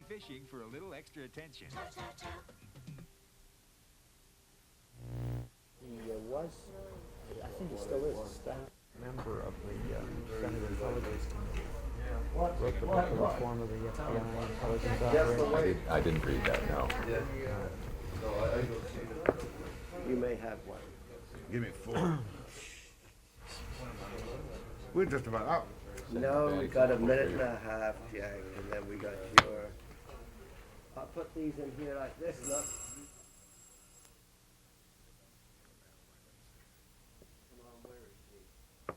Fishing for a little extra attention. He was, I think he still is, a staff member of the Senate Intelligence Committee. Wrote the book, The Reform of the FBI Intelligence Operation. I didn't read that, no. You may have one. Give me 4. We're just about out. No, we got a minute and a half, Jack, and then we got your... I'll put these in here like this, look. But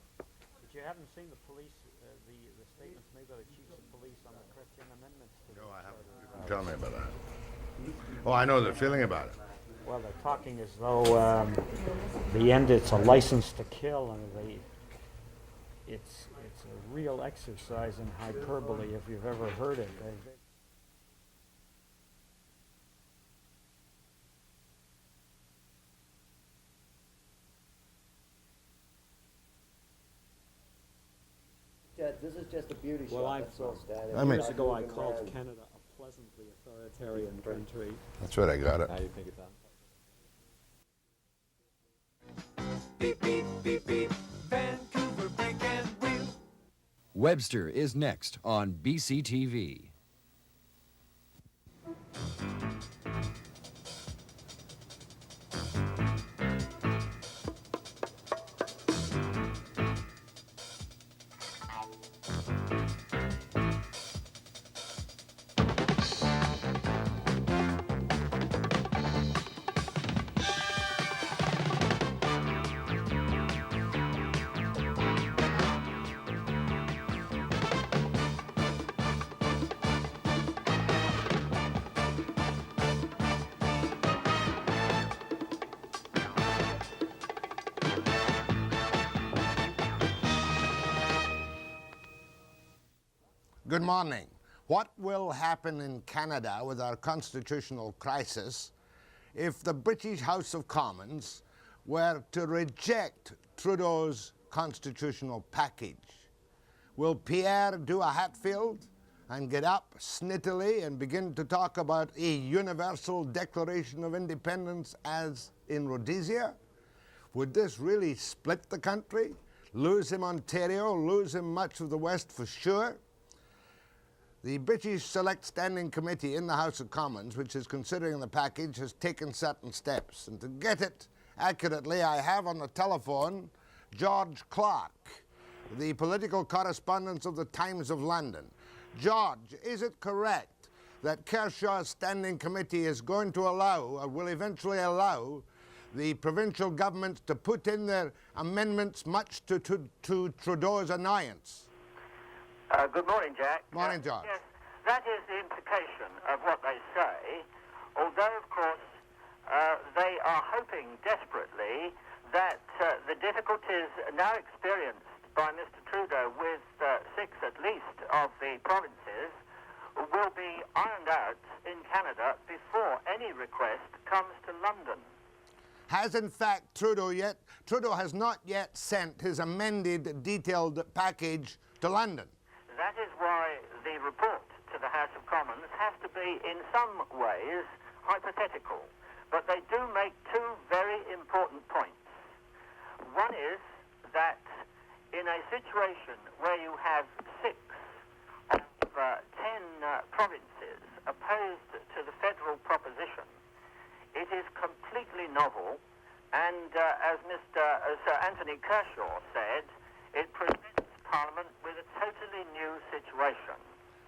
you haven't seen the police, the statements made by the chiefs of police on the Christian amendments to No, I haven't. Tell me about that. Oh, I know the feeling about it. Well, they're talking as though the end it's a license to kill, and it's a real exercise in hyperbole if you've ever heard it. This is just a beauty shot. Well, years ago I called Canada a pleasantly authoritarian country. That's right, I got it. How do you think it's on? Beep, beep, beep, beep. Vancouver Break and Wheel. Webster is next on BCTV. Good morning. What will happen in Canada with our constitutional crisis if the British House of Commons were to reject Trudeau's constitutional package? Will Pierre do a Hatfield and get up snittily and begin to talk about a universal declaration of independence as in Rhodesia? Would this really split the country? Lose him Ontario, lose him much of the West for sure? The British Select Standing Committee in the House of Commons, which is considering the package, has taken certain steps. And to get it accurately, I have on the telephone George Clark, the political correspondent of the Times of London. George, is it correct that Kershaw's Standing Committee is going to allow, or will eventually allow, the provincial governments to put in their amendments much to Trudeau's annoyance? Good morning, Jack. Morning, George. Yes, that is the implication of what they say, although, of course, they are hoping desperately that the difficulties now experienced by Mr. Trudeau with 6 at least of the provinces will be ironed out in Canada before any request comes to London. Has in fact Trudeau has not yet sent his amended detailed package to London? That is why the report to the House of Commons has to be, in some ways, hypothetical. But they do make 2 very important points. One is that in a situation where you have 6 of 10 provinces opposed to the federal proposition, it is completely novel, and as Sir Anthony Kershaw said, it presents Parliament with a totally new situation.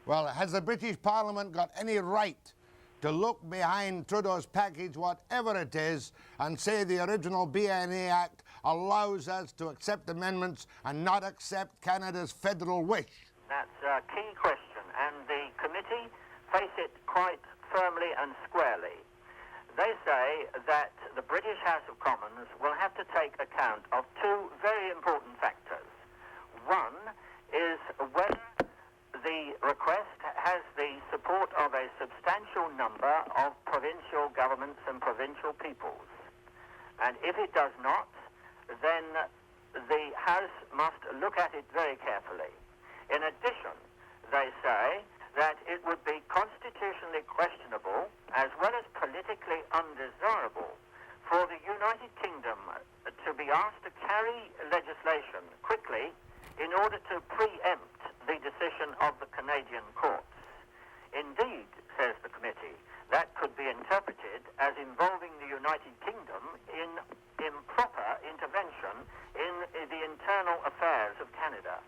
Well, has the British Parliament got any right to look behind Trudeau's package, whatever it is, and say the original BNA Act allows us to accept amendments and not accept Canada's federal wish? That's a key question, and the committee face it quite firmly and squarely. They say that the British House of Commons will have to take account of 2 very important factors. One is whether the request has the support support of a substantial number of provincial governments and provincial peoples. And if it does not, then the House must look at it very carefully. In addition, they say that it would be constitutionally questionable as well as politically undesirable for the United Kingdom to be asked to carry legislation quickly in order to preempt the decision of the Canadian courts. Indeed, says the committee, that could be interpreted as involving the United Kingdom in improper intervention in the internal affairs of Canada.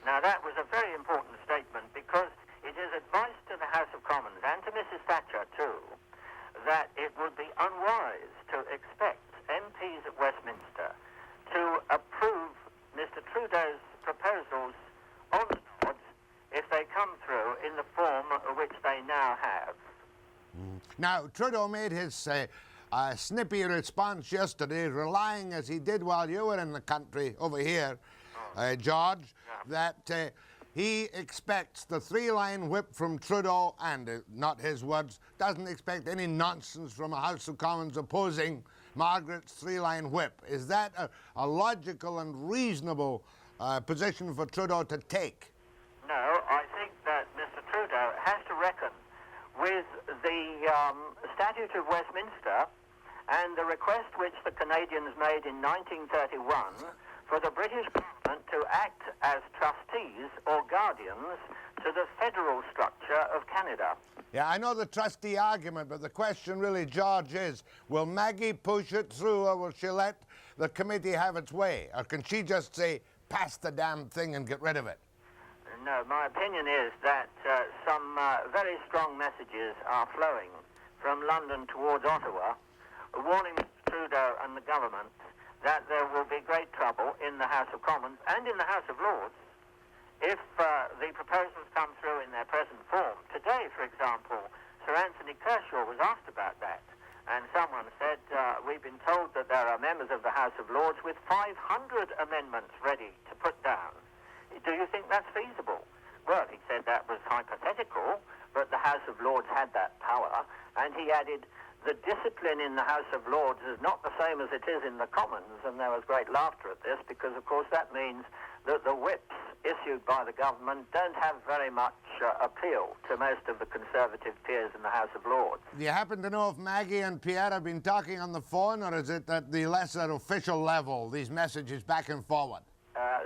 Now, that was a very important statement because it is advice to the House of Commons and to Mrs. Thatcher, too, that it would be unwise to expect MPs at Westminster to approve Mr. Trudeau's proposals on the boards if they come through in the form which they now have. Now, Trudeau made his snippy response yesterday, relying, as he did while you were in the country over here, George, that he expects the three-line whip from Trudeau, and not his words, doesn't expect any nonsense from a House of Commons opposing Margaret's three-line whip. Is that a logical and reasonable position for Trudeau to take? No, I think that Mr. Trudeau has to reckon with the Statute of Westminster and the request which the Canadians made in 1931 for the British Parliament to act as trustees or guardians to the federal structure of Canada. Yeah, I know the trustee argument, but the question really, George, is will Maggie push it through, or will she let the committee have its way? Or can she just say, pass the damn thing and get rid of it? No, my opinion is that some very strong messages are flowing from London towards Ottawa, warning Mr. Trudeau and the government that there will be great trouble in the House of Commons and in the House of Lords if the proposals come through in their present form. Today, for example, Sir Anthony Kershaw was asked about that, and someone said, we've been told that there are members of the House of Lords with 500 amendments ready to put down. Do you think that's feasible? Well, he said that was hypothetical, but the House of Lords had that power, and he added, the discipline in the House of Lords is not the same as it is in the Commons, and there was great laughter at this, because, of course, that means that the whips issued by the government don't have very much appeal to most of the Conservative peers in the House of Lords. Do you happen to know if Maggie and Pierre have been talking on the phone, or is it at the lesser official level, these messages back and forward?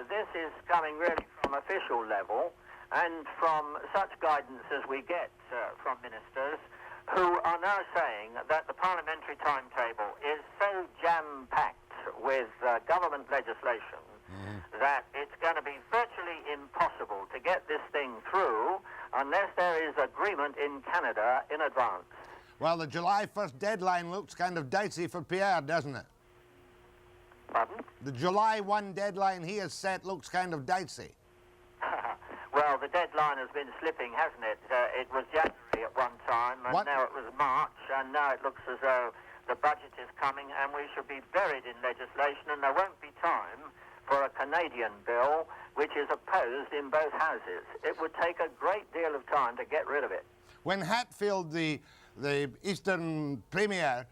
This is coming really from official level and from such guidance as we get from ministers who are now saying that the parliamentary timetable is so jam-packed with government legislation that it's going to be virtually impossible to get this thing through unless there is agreement in Canada in advance. Well, the July 1st deadline looks kind of dicey for Pierre, doesn't it? Pardon? The July 1 deadline he has set looks kind of dicey. Well, the deadline has been slipping, hasn't it? It was January at one time, and now it was March, and now it looks as though the budget is coming, and we should be buried in legislation, and there won't be time for a Canadian bill which is opposed in both houses. It would take a great deal of time to get rid of it. When Hatfield, the Eastern Premier,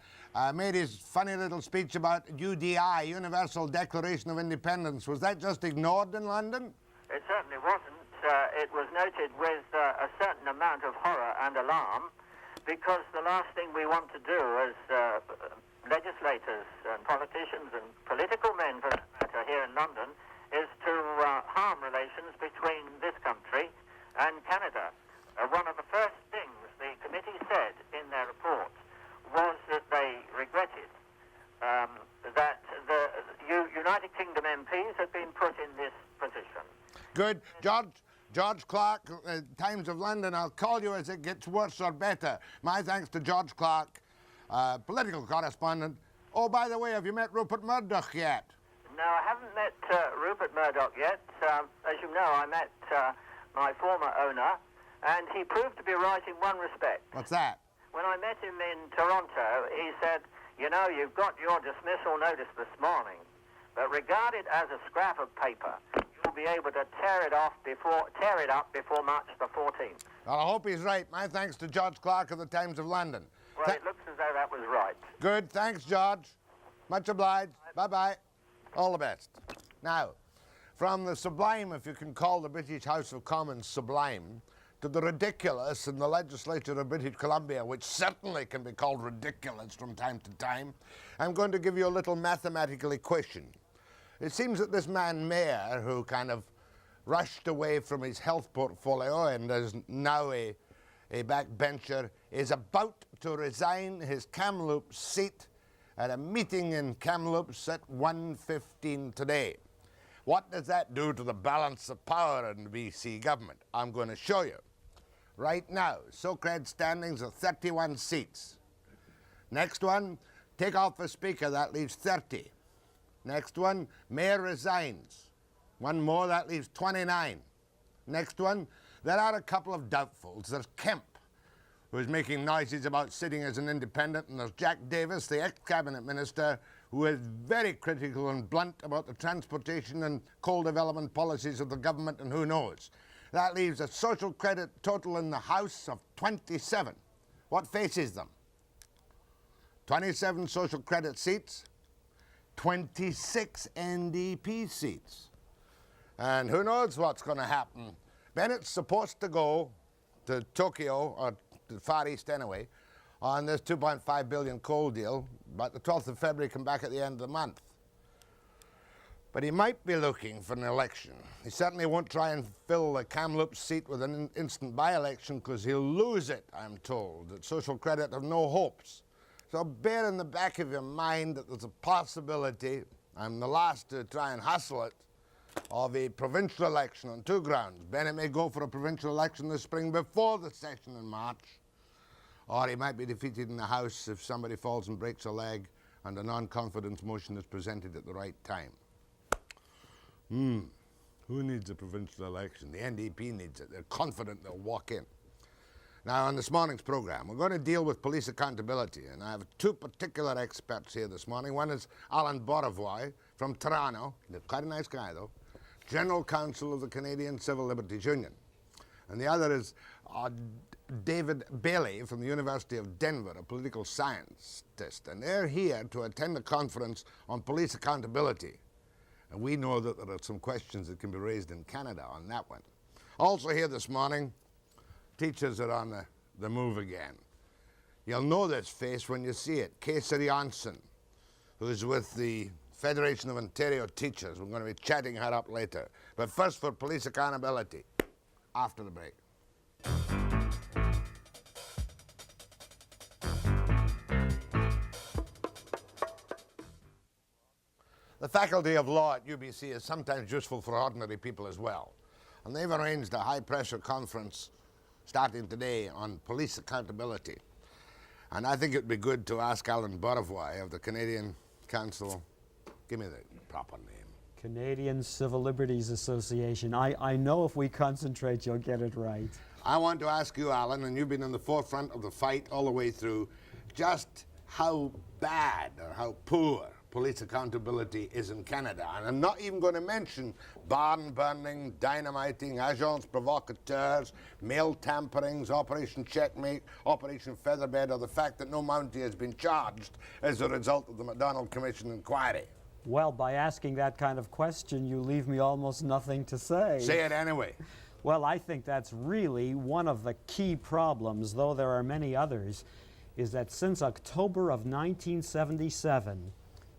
made his funny little speech about UDI, Universal Declaration of Independence, was that just ignored in London? It certainly wasn't. It was noted with a certain amount of horror and alarm, because the last thing we want to do as legislators and politicians and political men, for that matter, here in London, is to harm relations between this country and Canada. One of the first things the committee said in their report was that they regretted that the United Kingdom MPs had been put in this position. Good. George Clark, Times of London, I'll call you as it gets worse or better. My thanks to George Clark, political correspondent. Oh, by the way, have you met Rupert Murdoch yet? No, I haven't met Rupert Murdoch yet. As you know, I met my former owner, and he proved to be right in one respect. What's that? When I met him in Toronto, he said, you know, you've got your dismissal notice this morning, but regard it as a scrap of paper. You'll be able to tear it up before March the 14th. Well, I hope he's right. My thanks to George Clark of the Times of London. Well, it looks as though that was right. Good. Thanks, George. Much obliged. Bye-bye. All the best. Now, from the sublime, if you can call the British House of Commons sublime, to the ridiculous in the legislature of British Columbia, which certainly can be called ridiculous from time to time, I'm going to give you a little mathematical equation. It seems that this man Mayor, who kind of rushed away from his health portfolio and is now a backbencher, is about to resign his Kamloops seat at a meeting in Kamloops at 1:15 today. What does that do to the balance of power in the BC government? I'm going to show you. Right now, Socred standings are 31 seats. Next one, take off the speaker, that leaves 30. Next one, Mayor resigns. One more, that leaves 29. Next one, there are a couple of doubtfuls. There's Kemp, who's making noises about sitting as an independent, and there's Jack Davis, the ex-cabinet minister, who is very critical and blunt about the transportation and coal development policies of the government, and who knows. That leaves a social credit total in the House of 27. What faces them? 27 social credit seats, 26 NDP seats. And who knows what's going to happen. Bennett's supposed to go to Tokyo, or to the Far East anyway, on this $2.5 billion coal deal, but the 12th of February come back at the end of the month. But he might be looking for an election. He certainly won't try and fill the Kamloops seat with an instant by-election, because he'll lose it, I'm told. That social credit have no hopes. So bear in the back of your mind that there's a possibility, I'm the last to try and hustle it, of a provincial election on two grounds. Bennett may go for a provincial election this spring before the session in March, or he might be defeated in the House if somebody falls and breaks a leg and a non-confidence motion is presented at the right time. Who needs a provincial election? The NDP needs it. They're confident they'll walk in. Now, on this morning's program, we're going to deal with police accountability, and I have two particular experts here this morning. One is Alan Borovoy from Toronto, quite a nice guy though, General Counsel of the Canadian Civil Liberties Union. And the other is David Bayley from the University of Denver, a political scientist. And they're here to attend a conference on police accountability. And we know that there are some questions that can be raised in Canada on that one. Also here this morning, teachers are on the move again. You'll know this face when you see it. Sigurjonsson, who's with the Federation of Ontario Teachers. We're going to be chatting her up later. But first, for police accountability, after the break. The Faculty of Law at UBC is sometimes useful for ordinary people as well. And they've arranged a high-pressure conference starting today on police accountability. And I think it'd be good to ask Alan Borovoy of the Canadian Council, give me the proper name. Canadian Civil Liberties Association. I know if we concentrate, you'll get it right. I want to ask you, Alan, and you've been in the forefront of the fight all the way through, just how bad or how poor police accountability is in Canada. And I'm not even going to mention barn burning, dynamiting, agents provocateurs, mail tamperings, Operation Checkmate, Operation Featherbed, or the fact that no Mountie has been charged as a result of the MacDonald Commission inquiry. Well, by asking that kind of question, you leave me almost nothing to say. Say it anyway. Well, I think that's really one of the key problems, though there are many others, is that since October of 1977,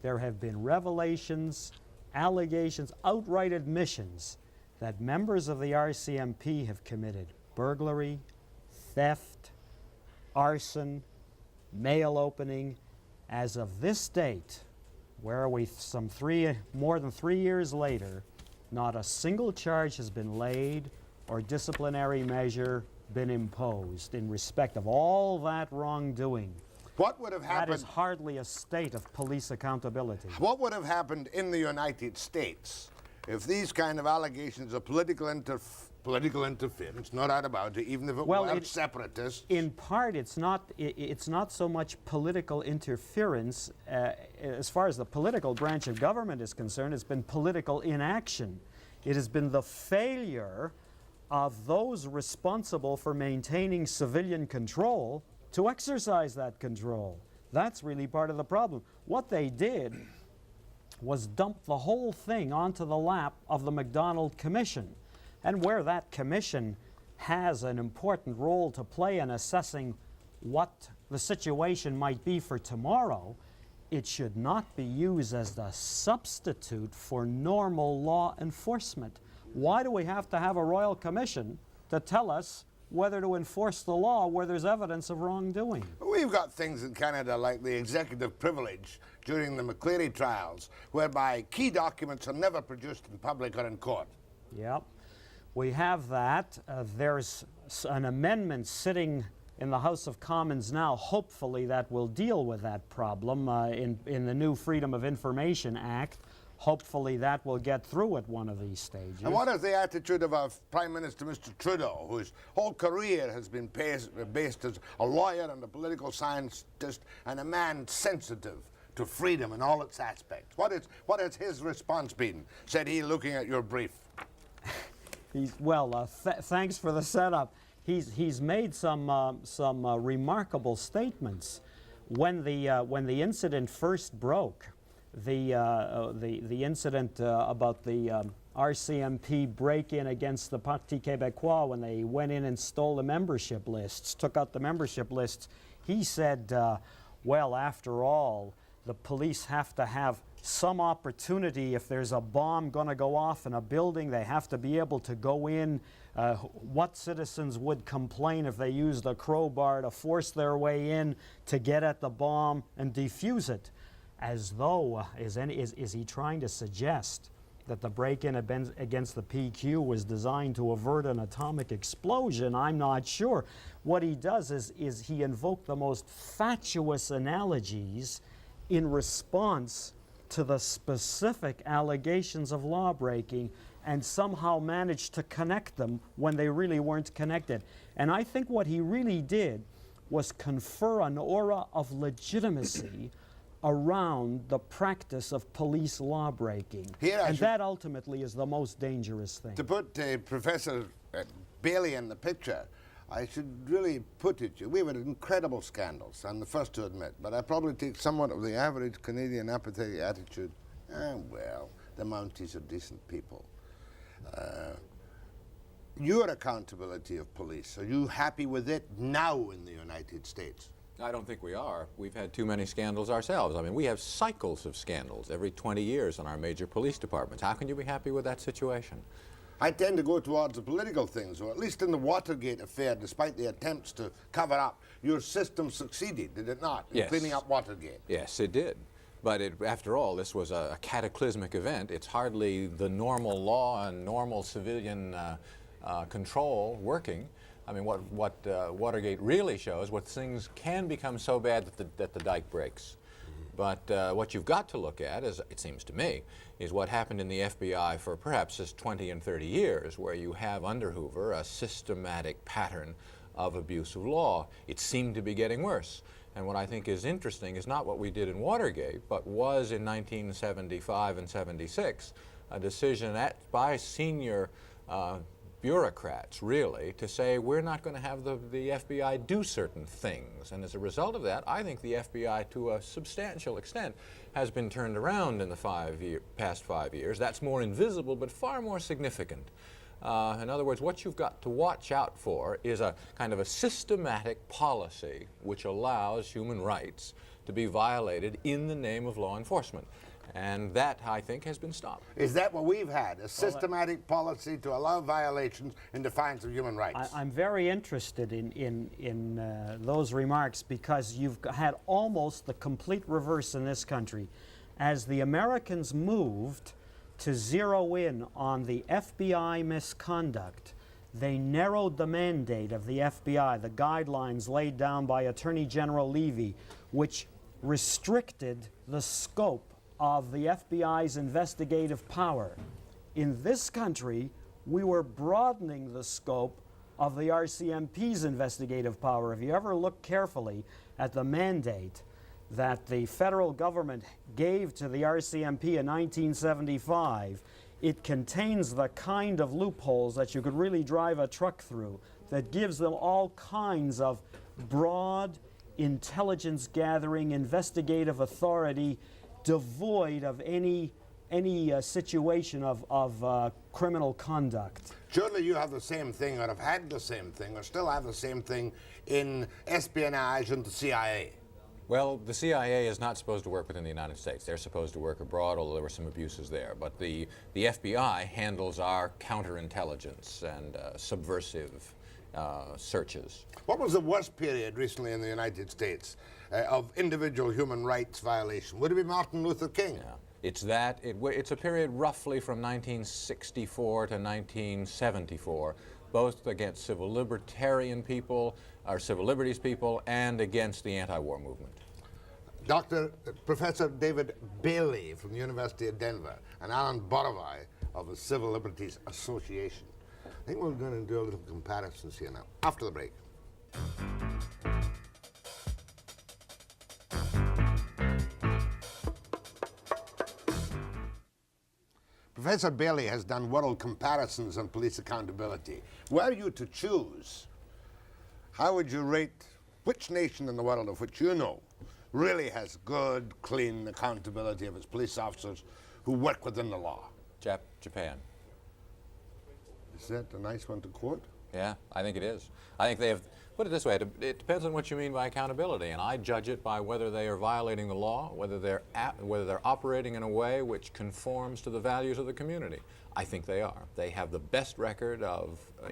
there have been revelations, allegations, outright admissions that members of the RCMP have committed burglary, theft, arson, mail opening. As of this date, where are we more than 3 years later, not a single charge has been laid or disciplinary measure been imposed in respect of all that wrongdoing. What would have happened? That is hardly a state of police accountability. What would have happened in the United States if these kind of allegations of political interference, no doubt about it, even if it were separatists? In part, it's not so much political interference. As far as the political branch of government is concerned, it's been political inaction. It has been the failure of those responsible for maintaining civilian control to exercise that control. That's really part of the problem. What they did was dump the whole thing onto the lap of the MacDonald Commission. And where that commission has an important role to play in assessing what the situation might be for tomorrow, it should not be used as the substitute for normal law enforcement. Why do we have to have a royal commission to tell us whether to enforce the law where there's evidence of wrongdoing? We've got things in Canada like the executive privilege during the McCleary trials, whereby key documents are never produced in public or in court. Yep, we have that. There's an amendment sitting in the House of Commons now, hopefully that will deal with that problem in the new Freedom of Information Act. Hopefully that will get through at one of these stages. And what is the attitude of our Prime Minister, Mr. Trudeau, whose whole career has been based as a lawyer and a political scientist and a man sensitive to freedom in all its aspects? What has his response been, said he, looking at your brief? Thanks for the setup. He's made some remarkable statements. When the incident first broke, the incident about the RCMP break-in against the Parti Québécois, when they went in and stole the membership lists, took out the membership lists, he said, well, after all, the police have to have some opportunity. If there's a bomb going to go off in a building, they have to be able to go in. What citizens would complain if they used a crowbar to force their way in to get at the bomb and defuse it? As though, is he trying to suggest that the break-in against the PQ was designed to avert an atomic explosion? I'm not sure. What he does is he invoked the most fatuous analogies in response to the specific allegations of law-breaking and somehow managed to connect them when they really weren't connected. And I think what he really did was confer an aura of legitimacy around the practice of police law-breaking. And that ultimately is the most dangerous thing. To put Professor Bayley in the picture, I should really put it to you, we've had incredible scandals, I'm the first to admit, but I probably take somewhat of the average Canadian apathetic attitude. Well, the Mounties are decent people. Your accountability of police, are you happy with it now in the United States? I don't think we are. We've had too many scandals ourselves. I mean, we have cycles of scandals every 20 years in our major police departments. How can you be happy with that situation? I tend to go towards the political things, or at least in the Watergate affair, despite the attempts to cover up, your system succeeded, did it not, in cleaning up Watergate? Yes, it did. But after all, this was a cataclysmic event. It's hardly the normal law and normal civilian control working. I mean, what Watergate really shows, what things can become so bad that the dike breaks. But what you've got to look at, as it seems to me, is what happened in the FBI for perhaps just 20 and 30 years, where you have under Hoover a systematic pattern of abuse of law. It seemed to be getting worse. And what I think is interesting is not what we did in Watergate, but was in 1975 and 76 a decision by senior bureaucrats, really, to say we're not going to have the FBI do certain things. And as a result of that, I think the FBI, to a substantial extent, has been turned around in the past 5 years. That's more invisible, but far more significant. In other words, what you've got to watch out for is a kind of a systematic policy which allows human rights to be violated in the name of law enforcement. And that, I think, has been stopped. Is that what we've had, a systematic policy to allow violations in defiance of human rights? I'm very interested in those remarks, because you've had almost the complete reverse in this country. As the Americans moved to zero in on the FBI misconduct, they narrowed the mandate of the FBI, the guidelines laid down by Attorney General Levy, which restricted the scope of the FBI's investigative power. In this country, we were broadening the scope of the RCMP's investigative power. If you ever look carefully at the mandate that the federal government gave to the RCMP in 1975, it contains the kind of loopholes that you could really drive a truck through, that gives them all kinds of broad intelligence gathering, investigative authority, devoid of any situation of criminal conduct. Surely you have the same thing, or have had the same thing, or still have the same thing in espionage and the CIA. Well, the CIA is not supposed to work within the United States. They're supposed to work abroad, although there were some abuses there. But the FBI handles our counterintelligence and subversive searches. What was the worst period recently in the United States of individual human rights violation? Would it be Martin Luther King? Yeah. It's a period roughly from 1964 to 1974, both against civil libertarian people, or civil liberties people, and against the anti-war movement. Professor David Bayley from the University of Denver and Alan Borovoy of the Civil Liberties Association. I think we're going to do a little comparisons here now, after the break. Professor Bayley has done world comparisons on police accountability. Were you to choose, how would you rate which nation in the world of which you know really has good, clean accountability of its police officers who work within the law? Japan. Is that a nice one to quote? Yeah, I think it is. I think they have, put it this way, it depends on what you mean by accountability, and I judge it by whether they are violating the law, whether they're operating in a way which conforms to the values of the community. I think they are. They have the best record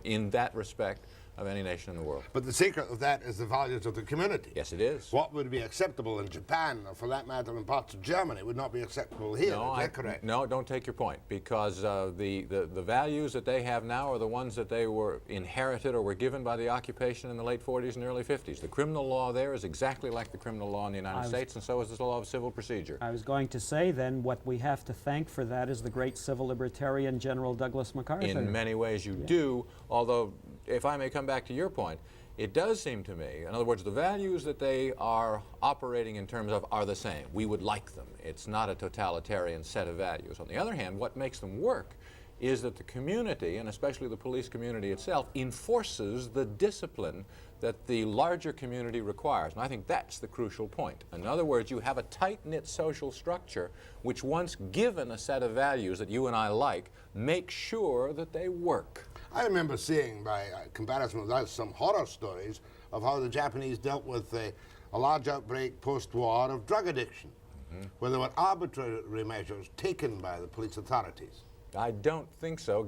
in that respect, of any nation in the world. But the secret of that is the values of the community. Yes, it is. What would be acceptable in Japan, or for that matter in parts of Germany, would not be acceptable here. No, is that correct? No, don't take your point, because the values that they have now are the ones that they were inherited or were given by the occupation in the late 40s and early 50s. The criminal law there is exactly like the criminal law in the United States, and so is the law of civil procedure. I was going to say then, what we have to thank for that is the great civil libertarian General Douglas MacArthur. In many ways you do, although, if I may come back to your point, it does seem to me, in other words, the values that they are operating in terms of are the same. We would like them. It's not a totalitarian set of values. On the other hand, what makes them work is that the community, and especially the police community itself, enforces the discipline that the larger community requires. And I think that's the crucial point. In other words, you have a tight-knit social structure which, once given a set of values that you and I like, make sure that they work. I remember seeing, by comparison with us, some horror stories of how the Japanese dealt with a large outbreak post-war of drug addiction, where there were arbitrary measures taken by the police authorities. I don't think so.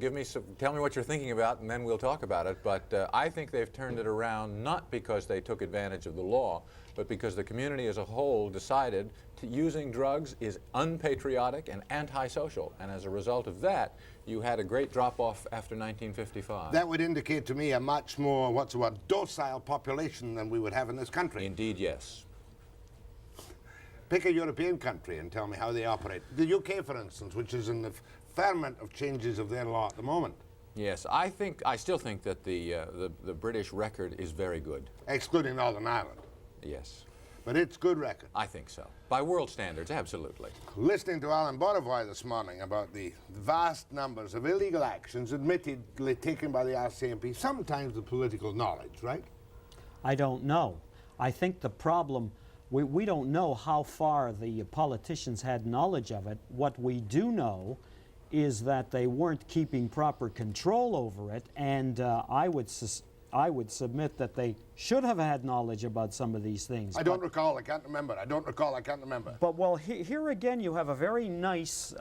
Tell me what you're thinking about, and then we'll talk about it. But I think they've turned it around not because they took advantage of the law, but because the community as a whole decided using drugs is unpatriotic and antisocial. And as a result of that, you had a great drop-off after 1955. That would indicate to me a much more, docile population than we would have in this country. Indeed, yes. Pick a European country and tell me how they operate. The UK, for instance, which is in the ferment of changes of their law at the moment. Yes, I still think that the British record is very good. Excluding Northern Ireland. Yes. But it's good record. I think so. By world standards, absolutely. Listening to Alan Borovoy this morning about the vast numbers of illegal actions admittedly taken by the RCMP, sometimes with political knowledge, right? I don't know. I think the problem, we don't know how far the politicians had knowledge of it. What we do know is that they weren't keeping proper control over it, and I would submit that they should have had knowledge about some of these things. I don't recall, I can't remember. I don't recall, I can't remember. But well, here again you have a very nice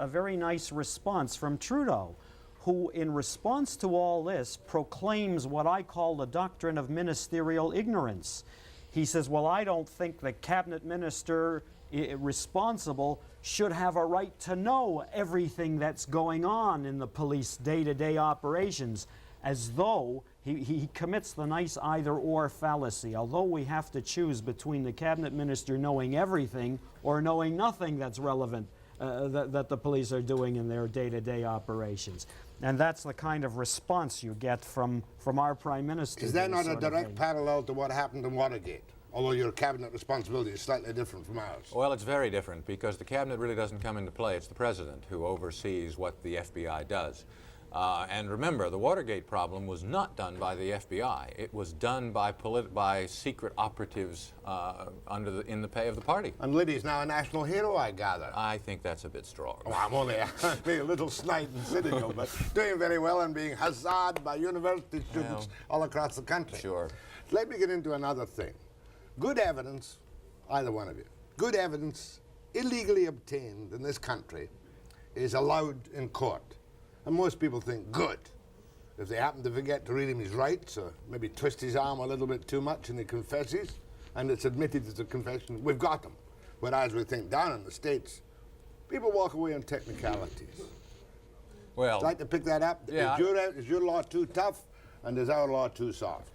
response from Trudeau, who in response to all this proclaims what I call the doctrine of ministerial ignorance. He says, well, I don't think the cabinet minister responsible should have a right to know everything that's going on in the police day-to-day operations, as though he commits the nice either-or fallacy. Although we have to choose between the cabinet minister knowing everything or knowing nothing that's relevant that the police are doing in their day-to-day operations. And that's the kind of response you get from our Prime Minister. Is that not a direct parallel to what happened in Watergate? although your cabinet responsibility is slightly different from ours. Well, it's very different because the cabinet really doesn't come into play. It's the president who oversees what the FBI does. And remember, the Watergate problem was not done by the FBI. It was done by secret operatives in the pay of the party. And Liddy's now a national hero, I gather. I think that's a bit strong. Oh, I'm only being a little snide and cynical, but doing very well and being huzzah'd by university students all across the country. Sure. Let me get into another thing. Good evidence, either one of you, good evidence illegally obtained in this country is allowed in court. And most people think, good. If they happen to forget to read him his rights or maybe twist his arm a little bit too much and he confesses, and it's admitted as a confession, we've got them. Whereas we think down in the States, people walk away on technicalities. Well, I'd like to pick that up. Yeah. Is your law too tough, and is our law too soft?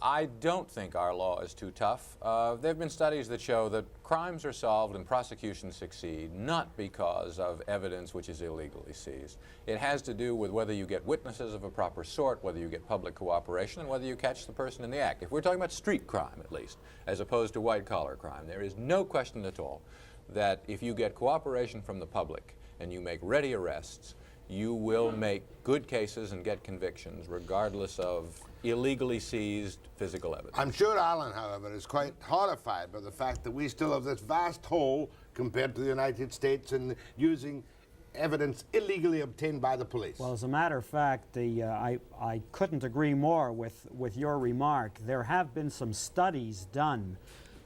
I don't think our law is too tough. There have been studies that show that crimes are solved and prosecutions succeed not because of evidence which is illegally seized. It has to do with whether you get witnesses of a proper sort, whether you get public cooperation, and whether you catch the person in the act. If we're talking about street crime, at least, as opposed to white-collar crime, there is no question at all that if you get cooperation from the public and you make ready arrests, you will make good cases and get convictions regardless of illegally seized physical evidence. I'm sure Alan, however, is quite horrified by the fact that we still have this vast hole compared to the United States in using evidence illegally obtained by the police. Well, as a matter of fact, I couldn't agree more with your remark. There have been some studies done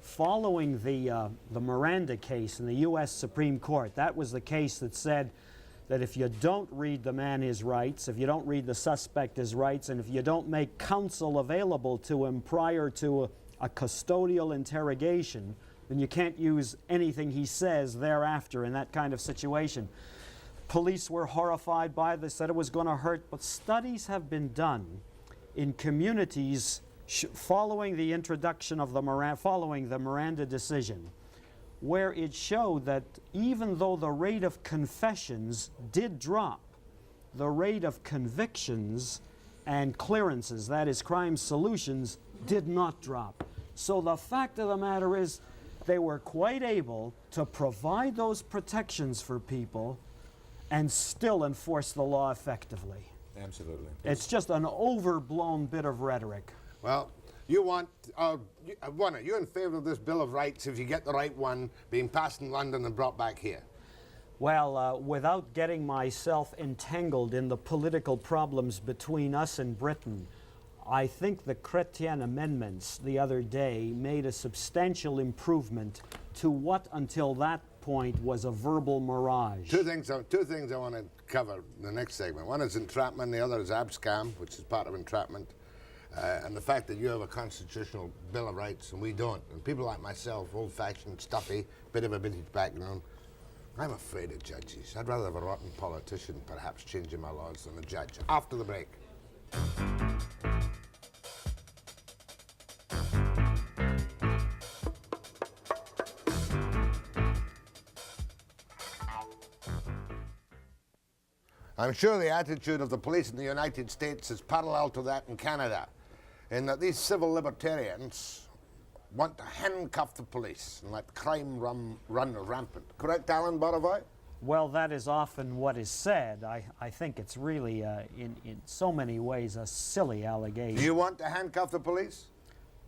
following the Miranda case in the U.S. Supreme Court. That was the case that said that if you don't read the man his rights, if you don't read the suspect his rights, and if you don't make counsel available to him prior to a custodial interrogation, then you can't use anything he says thereafter in that kind of situation. Police were horrified by this, said it was going to hurt, but studies have been done in communities following the introduction of following the Miranda decision, where it showed that even though the rate of confessions did drop, the rate of convictions and clearances, that is crime solutions, did not drop. So the fact of the matter is they were quite able to provide those protections for people and still enforce the law effectively. Absolutely. It's just an overblown bit of rhetoric. Well, you want, you're in favor of this Bill of Rights if you get the right one being passed in London and brought back here? Well, without getting myself entangled in the political problems between us and Britain, I think the Chrétien amendments the other day made a substantial improvement to what until that point was a verbal mirage. Two things I want to cover in the next segment. One is entrapment, the other is abscam, which is part of entrapment. And the fact that you have a constitutional Bill of Rights and we don't. And people like myself, old-fashioned, stuffy, bit of a British background, I'm afraid of judges. I'd rather have a rotten politician perhaps changing my laws than a judge. After the break. I'm sure the attitude of the police in the United States is parallel to that in Canada, in that these civil libertarians want to handcuff the police and let crime run rampant. Correct, Alan Borovoy? Well, that is often what is said. I think it's really, in so many ways, a silly allegation. Do you want to handcuff the police?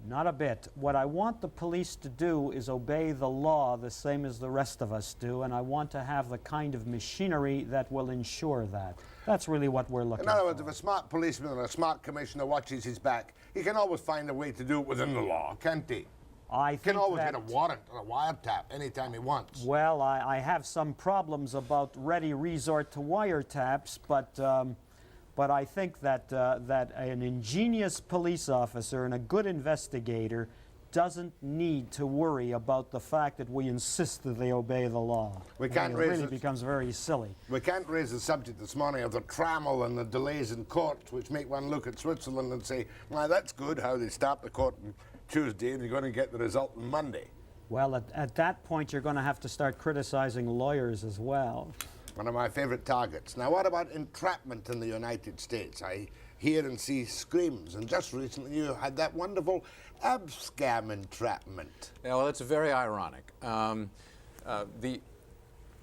Not a bit. What I want the police to do is obey the law the same as the rest of us do, and I want to have the kind of machinery that will ensure that. That's really what we're looking for. In other words, if a smart policeman or a smart commissioner watches his back, he can always find a way to do it within the law, can't he? I think He can always that, get a warrant or a wiretap anytime he wants. well, I have some problems about ready resort to wiretaps, but I think that that an ingenious police officer and a good investigator doesn't need to worry about the fact that we insist that they obey the law. We can't it raise really it. becomes very silly. We can't raise the subject this morning of the trammel and the delays in court, which make one look at Switzerland and say, well, that's good how they start the court on Tuesday and you're going to get the result on Monday. Well, at that point, you're going to have to start criticizing lawyers as well. One of my favorite targets. Now, what about entrapment in the United States? I hear and see screams. And just recently you had that wonderful abscam entrapment. Yeah, well, it's very ironic.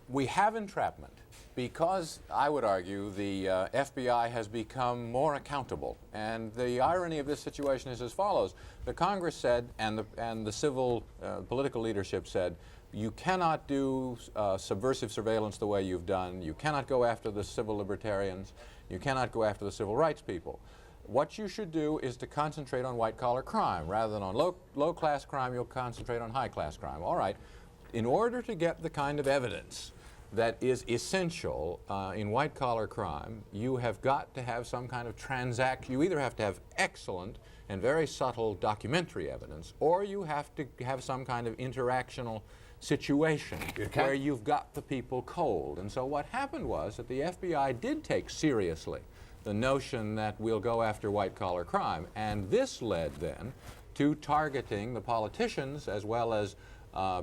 We have entrapment because, I would argue, the FBI has become more accountable. And the irony of this situation is as follows. The Congress said, and the civil political leadership said, you cannot do subversive surveillance the way you've done. You cannot go after the civil libertarians. You cannot go after the civil rights people. What you should do is to concentrate on white-collar crime. Rather than on low-class crime, you'll concentrate on high-class crime. All right. In order to get the kind of evidence that is essential in white-collar crime, you have got to have some kind of transaction. You either have to have excellent and very subtle documentary evidence, or you have to have some kind of interactional situation where you've got the people cold. And so what happened was that the FBI did take seriously the notion that we'll go after white-collar crime, and this led then to targeting the politicians as well as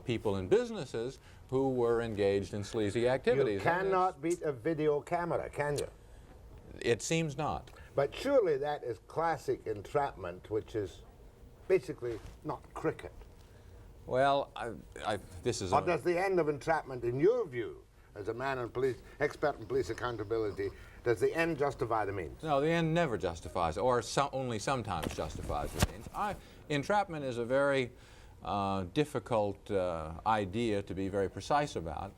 people in businesses who were engaged in sleazy activities. You cannot beat a video camera, can you? It seems not. But surely that is classic entrapment, which is basically not cricket. Well, this is... Or does the end of entrapment, in your view, as a man in police, expert in police accountability, does the end justify the means? No, the end never justifies, or only sometimes justifies the means. Entrapment is a very difficult idea to be very precise about.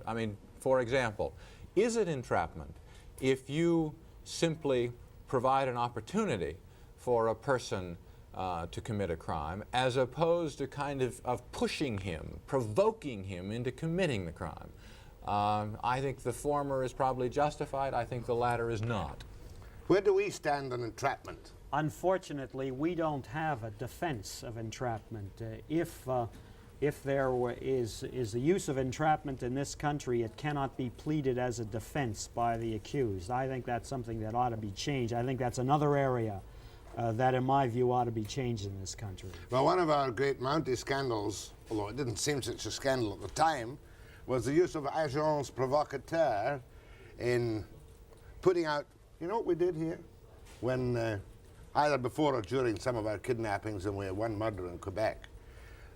I mean, for example, is it entrapment if you simply provide an opportunity for a person to commit a crime, as opposed to kind of pushing him, provoking him into committing the crime? I think the former is probably justified. I think the latter is not. Where do we stand on entrapment? Unfortunately, we don't have a defense of entrapment. If there is the use of entrapment in this country, it cannot be pleaded as a defense by the accused. I think that's something that ought to be changed. I think that's another area that, in my view, ought to be changed in this country. Well, one of our great Mountie scandals, although it didn't seem such a scandal at the time, was the use of agents provocateurs in putting out, you know what we did here? When either before or during some of our kidnappings, and we had one murder in Quebec,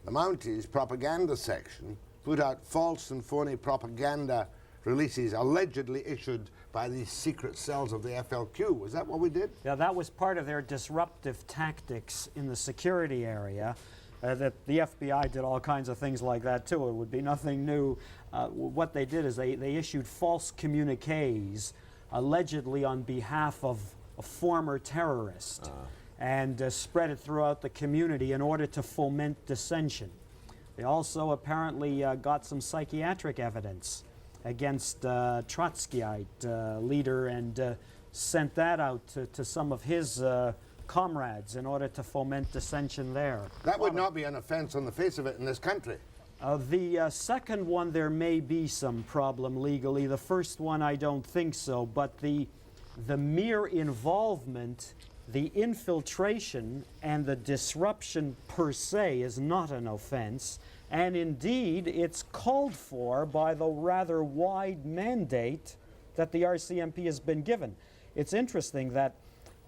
the Mounties propaganda section put out false and phony propaganda releases allegedly issued by these secret cells of the FLQ. Was that what we did? Yeah, that was part of their disruptive tactics in the security area. That the FBI did all kinds of things like that too. It would be nothing new. What they did is they issued false communiques allegedly on behalf of a former terrorist and spread it throughout the community in order to foment dissension. They also apparently got some psychiatric evidence against Trotskyite leader and sent that out to some of his comrades in order to foment dissension there. That would not be an offense on the face of it in this country. The second one, there may be some problem legally. The first one, I don't think so. But the mere involvement, the infiltration, and the disruption per se is not an offense. And indeed, it's called for by the rather wide mandate that the RCMP has been given. It's interesting that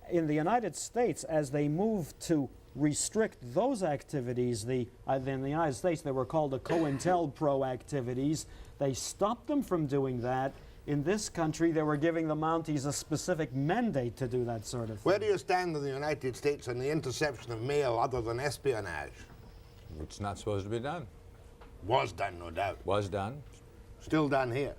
in the United States, as they moved to restrict those activities, in the United States they were called the COINTELPRO activities. They stopped them from doing that. In this country, they were giving the Mounties a specific mandate to do that sort of thing. Where do you stand in the United States on the interception of mail other than espionage? It's not supposed to be done. Was done, no doubt. Was done. Still done here.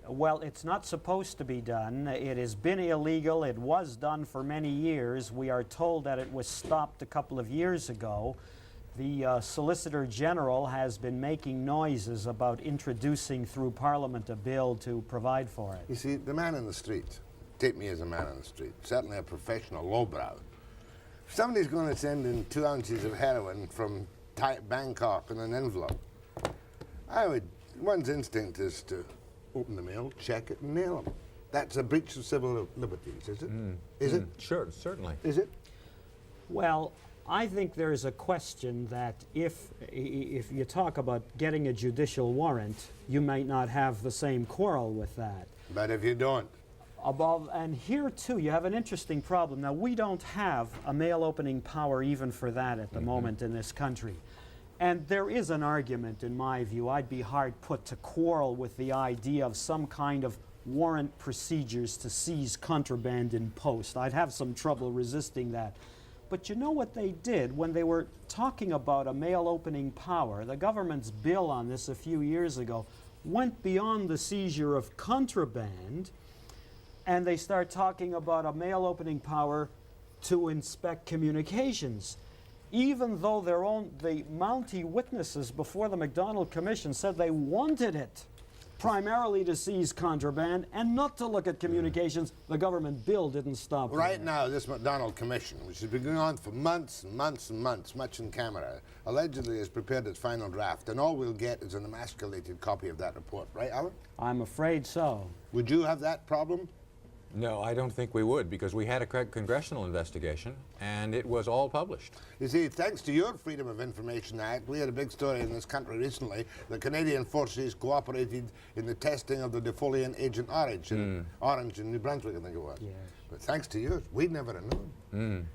Well, it's not supposed to be done. It has been illegal. It was done for many years. We are told that it was stopped a couple of years ago. The Solicitor General has been making noises about introducing through Parliament a bill to provide for it. You see, the man in the street, take me as a man in the street, certainly a professional lowbrow. If somebody's going to send in 2 ounces of heroin from Bangkok in an envelope, one's instinct is to open the mail, check it, and nail them. That's a breach of civil liberties, is it? Is it? Sure, certainly. Is it? Well, I think there's a question that if you talk about getting a judicial warrant, you might not have the same quarrel with that. But if you don't? And here, too, you have an interesting problem. Now, we don't have a mail opening power even for that at the moment in this country. And there is an argument, in my view. I'd be hard put to quarrel with the idea of some kind of warrant procedures to seize contraband in post. I'd have some trouble resisting that. But you know what they did when they were talking about a mail opening power? The government's bill on this a few years ago went beyond the seizure of contraband, and they start talking about a mail opening power to inspect communications. Even though the Mountie witnesses before the MacDonald Commission said they wanted it primarily to seize contraband and not to look at communications, the government bill didn't stop. Right now, this MacDonald Commission, which has been going on for months and months and months, much in camera, allegedly has prepared its final draft, and all we'll get is an emasculated copy of that report. Right, Alan? I'm afraid so. Would you have that problem? No, I don't think we would, because we had a congressional investigation, and it was all published. You see, thanks to your Freedom of Information Act, we had a big story in this country recently. The Canadian forces cooperated in the testing of the defoliant Agent Orange in New Brunswick, I think it was. Yeah. But thanks to yours, we'd never have known.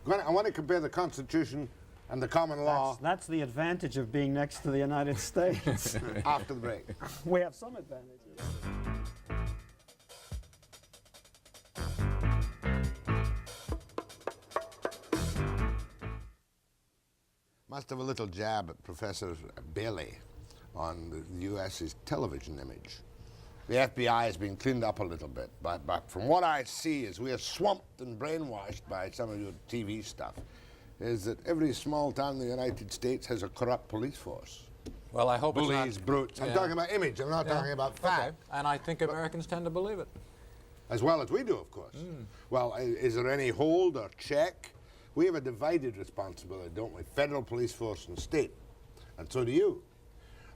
I want to compare the Constitution and the common law That's the advantage of being next to the United States. after the break. We have some advantages. Must have a little jab at Professor Bayley on the U.S.'s television image. The FBI has been cleaned up a little bit, but from what I see is we are swamped and brainwashed by some of your TV stuff, is that every small town in the United States has a corrupt police force. Well, I hope Bullies, it's not... brutes. I'm talking about image, I'm not talking about fact. Okay. And I think Americans tend to believe it. As well as we do, of course. Well, is there any hold or check? We have a divided responsibility, don't we? Federal police force and state. And so do you.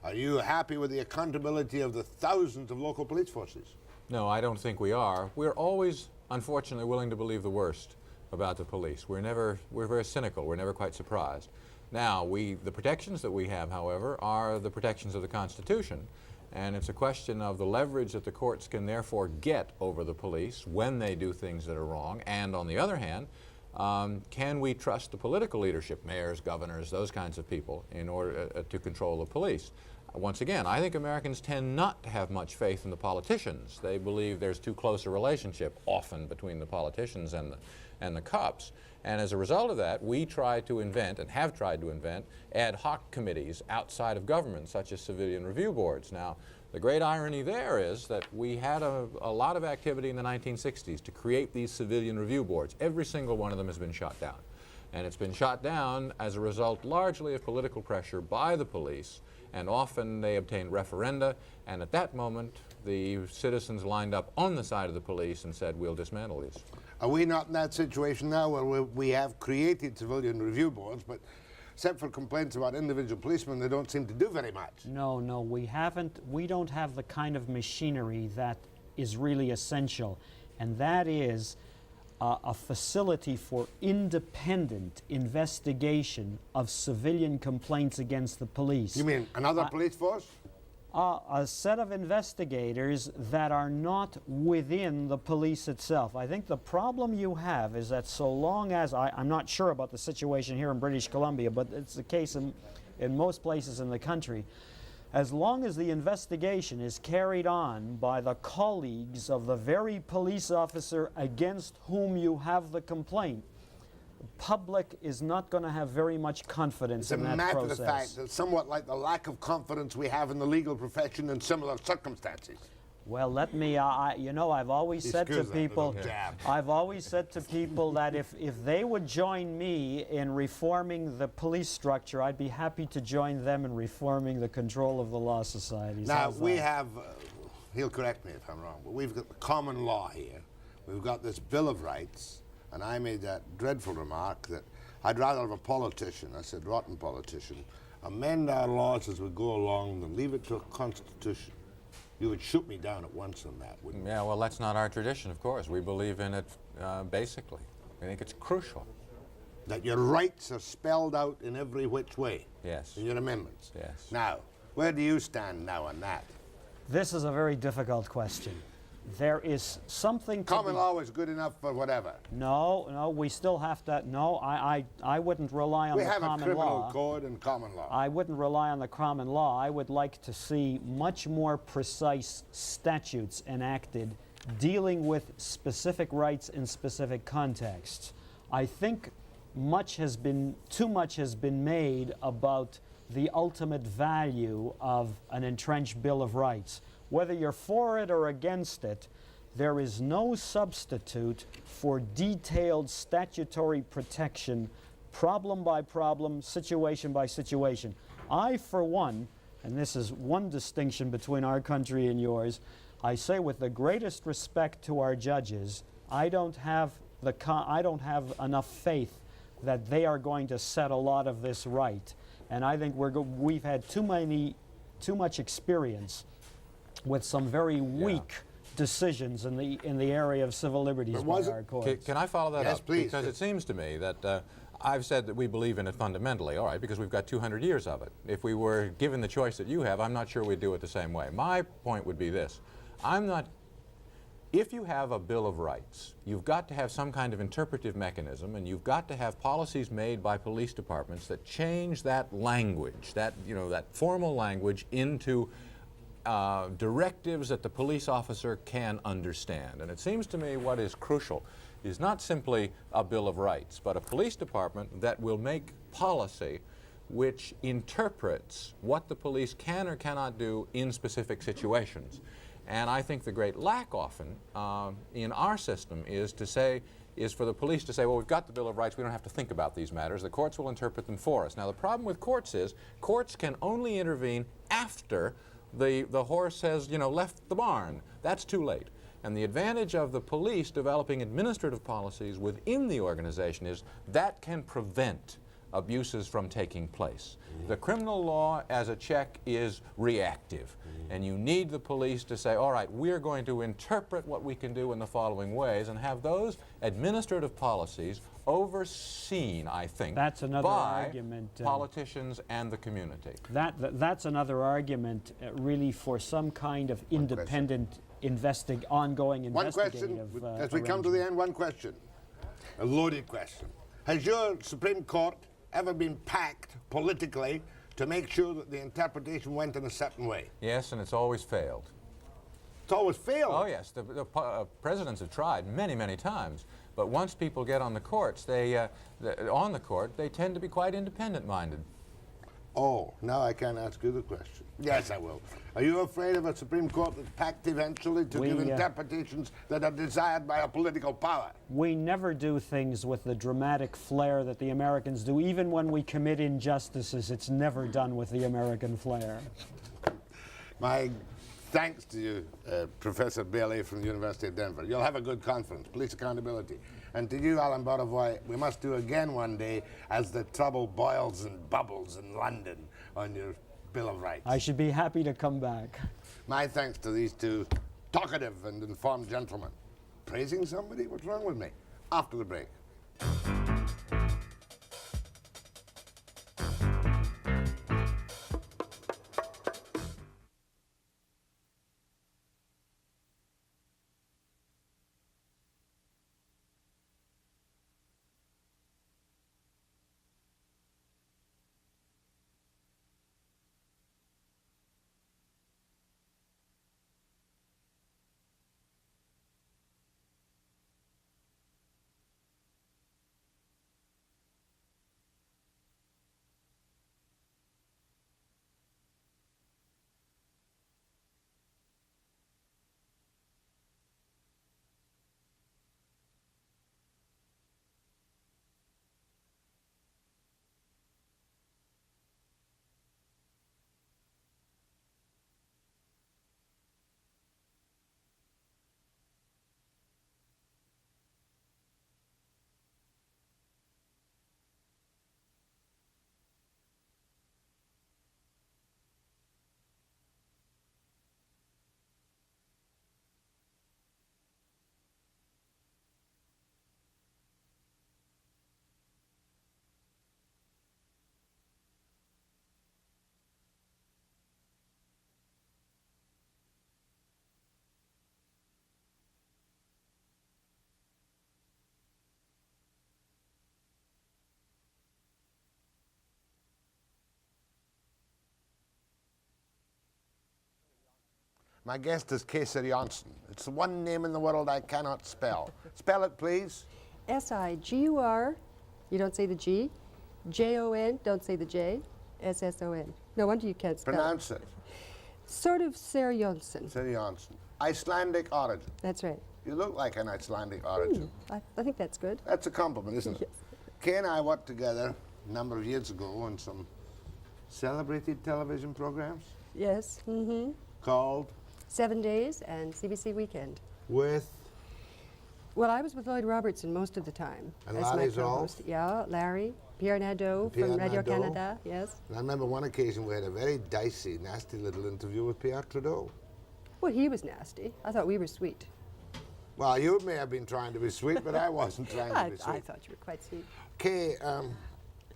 Are you happy with the accountability of the thousands of local police forces? No, I don't think we are. We're always, unfortunately, willing to believe the worst about the police. We're very cynical. We're never quite surprised. Now, the protections that we have, however, are the protections of the Constitution. And it's a question of the leverage that the courts can therefore get over the police when they do things that are wrong. And on the other hand, can we trust the political leadership, mayors, governors, those kinds of people, in order to control the police? Once again, I think Americans tend not to have much faith in the politicians. They believe there's too close a relationship often between the politicians and the cops. And as a result of that, we try to invent, and have tried to invent, ad hoc committees outside of government, such as civilian review boards. Now, the great irony there is that we had a lot of activity in the 1960s to create these civilian review boards. Every single one of them has been shot down. And it's been shot down as a result largely of political pressure by the police, and often they obtained referenda, and at that moment the citizens lined up on the side of the police and said, we'll dismantle these. Are we not in that situation now where we have created civilian review boards, but except for complaints about individual policemen, they don't seem to do very much? No, we haven't. We don't have the kind of machinery that is really essential, and that is a facility for independent investigation of civilian complaints against the police. You mean another police force? A set of investigators that are not within the police itself. I think the problem you have is that so long as, I'm not sure about the situation here in British Columbia, but it's the case in most places in the country, as long as the investigation is carried on by the colleagues of the very police officer against whom you have the complaint, the public is not going to have very much confidence in that process. It's a matter of the fact that somewhat like the lack of confidence we have in the legal profession in similar circumstances. Well, let me, I've always said to people, that if they would join me in reforming the police structure, I'd be happy to join them in reforming the control of the law societies. Now, we have, he'll correct me if I'm wrong, but we've got the common law here. We've got this Bill of Rights, and I made that dreadful remark that I'd rather have a politician, I said rotten politician, amend our laws as we go along than leave it to a constitution. You would shoot me down at once on that, wouldn't you? Yeah, well, that's not our tradition, of course. We believe in it basically. I think it's crucial. That your rights are spelled out in every which way. Yes. In your amendments. Yes. Now, where do you stand now on that? This is a very difficult question. There is something to Common law is good enough for whatever. No, we still have to. No, I wouldn't rely on We the have a common criminal law. code and common law. I wouldn't rely on the common law. I would like to see much more precise statutes enacted dealing with specific rights in specific contexts. I think too much has been made about the ultimate value of an entrenched Bill of Rights. Whether you're for it or against it, there is no substitute for detailed statutory protection, problem by problem, situation by situation. I, for one, and this is one distinction between our country and yours, I say with the greatest respect to our judges, I don't have enough faith that they are going to set a lot of this right. And I think we've had too much experience with some very weak decisions in the area of civil liberties by our courts. Can I follow that Yes, up? please. Because it seems to me that I've said that we believe in it fundamentally, all right, because we've got 200 years of it. If we were given the choice that you have, I'm not sure we'd do it the same way. My point would be this. If you have a Bill of Rights, you've got to have some kind of interpretive mechanism, and you've got to have policies made by police departments that change that language, that formal language, into directives that the police officer can understand. And it seems to me what is crucial is not simply a Bill of Rights, but a police department that will make policy which interprets what the police can or cannot do in specific situations. And I think the great lack often in our system is for the police to say, well, we've got the Bill of Rights, we don't have to think about these matters, the courts will interpret them for us. Now the problem with courts is courts can only intervene after the horse has left the barn. That's too late. And the advantage of the police developing administrative policies within the organization is that can prevent abuses from taking place. The criminal law as a check is reactive, and you need the police to say, all right, we're going to interpret what we can do in the following ways, and have those administrative policies overseen, I think, That's another by argument, politicians and the community. That's another argument really for some kind of independent ongoing One investigative question, as we come to the end, one question. A loaded question. Has your Supreme Court ever been packed politically to make sure that the interpretation went in a certain way? Yes, and it's always failed. It's always failed. Oh yes, the presidents have tried many, many times, but once people get on the courts, they tend to be quite independent-minded. Oh, now I can ask you the question. Yes, I will. Are you afraid of a Supreme Court that's packed eventually to give interpretations that are desired by a political power? We never do things with the dramatic flair that the Americans do. Even when we commit injustices, it's never done with the American flair. My thanks to you, Professor Bayley from the University of Denver. You'll have a good conference, police accountability. And to you, Alan Borovoy, we must do again one day as the trouble boils and bubbles in London on your Bill of Rights. I should be happy to come back. My thanks to these two talkative and informed gentlemen. Praising somebody? What's wrong with me? After the break. My guest is Sigurjonsson. It's the one name in the world I cannot spell. Spell it, please. S-I-G-U-R, you don't say the G. J-O-N, don't say the J. S-S-O-N. No wonder you can't spell Pronounce it. Sort of Sigurjonsson. Sigurjonsson. Icelandic origin. That's right. You look like an Icelandic origin. I think that's good. That's a compliment, isn't it? Yes. Kay and I worked together a number of years ago on some celebrated television programs Yes. Mm-hmm. called 7 Days and CBC Weekend. With... Well, I was with Lloyd Robertson most of the time. And as my Larry's co-host. off? Yeah, Larry. Pierre Nadeau Pierre from Radio Nadeau. Canada, yes. And I remember one occasion we had a very dicey, nasty little interview with Pierre Trudeau. Well, he was nasty. I thought we were sweet. Well, you may have been trying to be sweet, but I wasn't trying to be sweet. I thought you were quite sweet. Kay,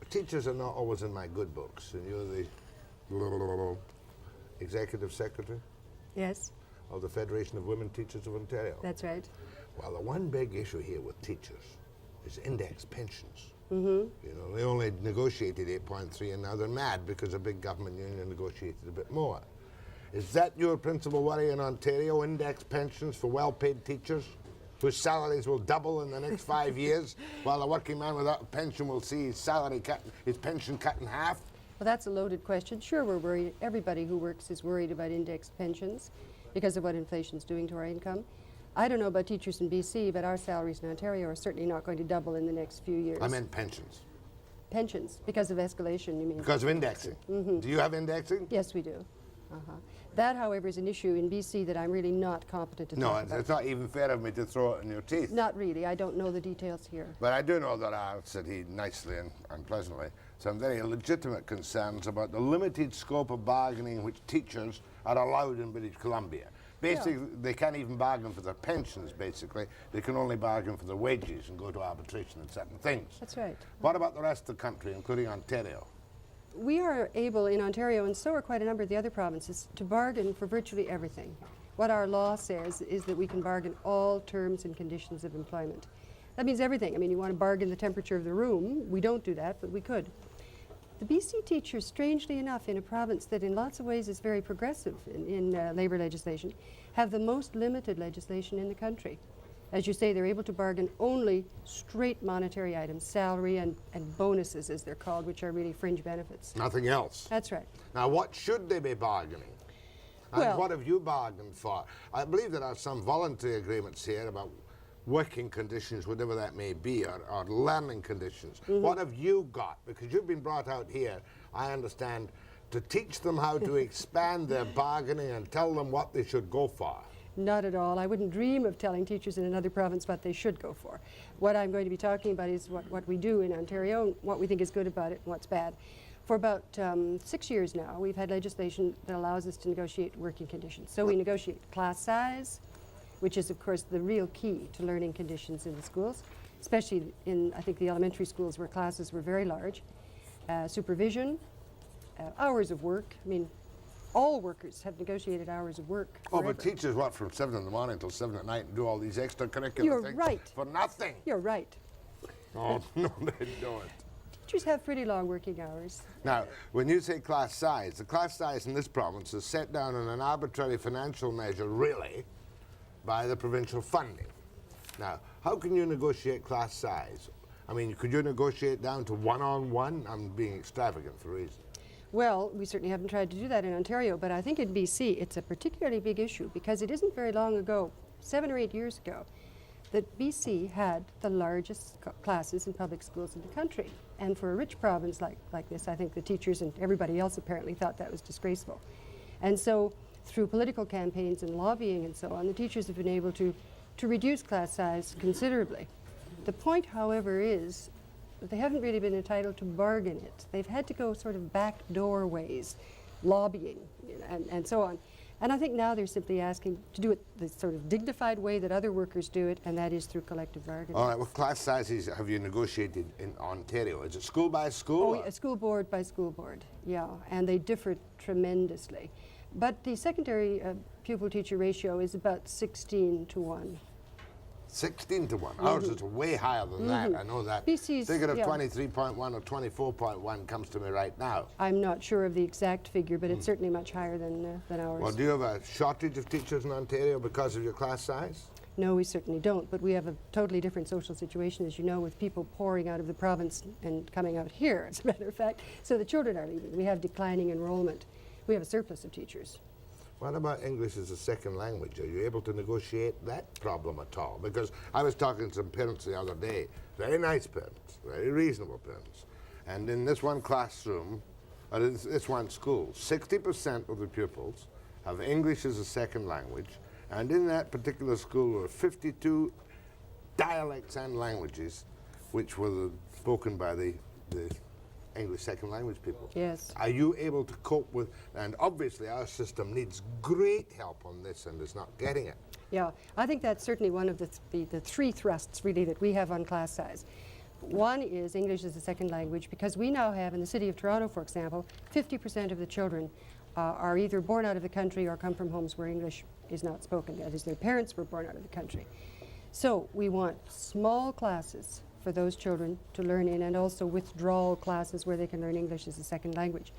teachers are not always in my good books, and you're the executive secretary Yes, of the Federation of Women Teachers of Ontario. that's right. Well, the one big issue here with teachers is index pensions. Mm-hmm. You know, they only negotiated 8.3, and now they're mad because a big government union negotiated a bit more. Is that your principal worry in Ontario, index pensions for well-paid teachers whose salaries will double in the next 5 years, while a working man without a pension will see his salary cut, his pension cut in half? Well, that's a loaded question. Sure, we're worried. Everybody who works is worried about indexed pensions because of what inflation's doing to our income. I don't know about teachers in BC, but our salaries in Ontario are certainly not going to double in the next few years. I meant pensions. Pensions, because of escalation, you mean? Because of indexing. Mm-hmm. Do you have indexing? Yes, we do. That, however, is an issue in BC that I'm really not competent to No, talk about. it's not even fair of me to throw it in your teeth. Not really. I don't know the details here. But I do know there are, said he nicely and pleasantly, some very legitimate concerns about the limited scope of bargaining which teachers are allowed in British Columbia. Basically, they can't even bargain for their pensions, basically. They can only bargain for their wages and go to arbitration in certain things. That's right. What about the rest of the country, including Ontario? We are able in Ontario, and so are quite a number of the other provinces, to bargain for virtually everything. What our law says is that we can bargain all terms and conditions of employment. That means everything. I mean, you want to bargain the temperature of the room. We don't do that, but we could. The BC teachers, strangely enough, in a province that in lots of ways is very progressive in labour legislation, have the most limited legislation in the country. As you say, they're able to bargain only straight monetary items, salary and bonuses, as they're called, which are really fringe benefits. Nothing else. That's right. Now, what should they be bargaining? And Well- what have you bargained for? I believe there are some voluntary agreements here about working conditions, whatever that may be, or learning conditions. Mm-hmm. What have you got? Because you've been brought out here, I understand, to teach them how to expand their bargaining and tell them what they should go for. Not at all. I wouldn't dream of telling teachers in another province what they should go for. What I'm going to be talking about is what we do in Ontario, and what we think is good about it and what's bad. For about 6 years now, we've had legislation that allows us to negotiate working conditions. So we negotiate class size, which is, of course, the real key to learning conditions in the schools, especially in, I think, the elementary schools where classes were very large. Supervision, hours of work. I mean, all workers have negotiated hours of work Oh, forever. but teachers work from 7 in the morning till 7 at night and do all these extracurricular You're things right. for nothing. You're right. Oh, no, they don't. Teachers have pretty long working hours. Now, when you say class size, the class size in this province is set down in an arbitrary financial measure, really, by the provincial funding. Now, how can you negotiate class size? I mean, could you negotiate down to 1-on-1? I'm being extravagant for a reason. Well, we certainly haven't tried to do that in Ontario, but I think in BC it's a particularly big issue because it isn't very long ago, 7 or 8 years ago, that BC had the largest classes in public schools in the country. And for a rich province like this, I think the teachers and everybody else apparently thought that was disgraceful. And so through political campaigns and lobbying and so on, the teachers have been able to reduce class size considerably. The point, however, is that they haven't really been entitled to bargain it. They've had to go sort of back doorways, lobbying, and so on. And I think now they're simply asking to do it the sort of dignified way that other workers do it, and that is through collective bargaining. All right, what class sizes have you negotiated in Ontario? Is it school by school? Oh, yeah, school board by school board, yeah, and they differ tremendously. But the secondary pupil-teacher ratio is about 16 to 1. 16 to 1. Ours is way higher than that. I know that. BC's, Figure of yeah. 23.1 or 24.1 comes to me right now. I'm not sure of the exact figure, but it's certainly much higher than ours. Well, do you have a shortage of teachers in Ontario because of your class size? No, we certainly don't, but we have a totally different social situation, as you know, with people pouring out of the province and coming out here, as a matter of fact. So the children are leaving. We have declining enrollment. We have a surplus of teachers. What about English as a second language? Are you able to negotiate that problem at all? Because I was talking to some parents the other day, very nice parents, very reasonable parents, and in this one classroom, or in this one school, 60% of the pupils have English as a second language, and in that particular school were 52 dialects and languages which were spoken by the English second language people. Yes. Are you able to cope with, and obviously our system needs great help on this and is not getting it. Yeah, I think that's certainly one of the three thrusts, really, that we have on class size. One is English as a second language, because we now have, in the city of Toronto, for example, 50% of the children are either born out of the country or come from homes where English is not spoken. That is, their parents were born out of the country. So we want small classes for those children to learn in, and also withdrawal classes where they can learn English as a second language.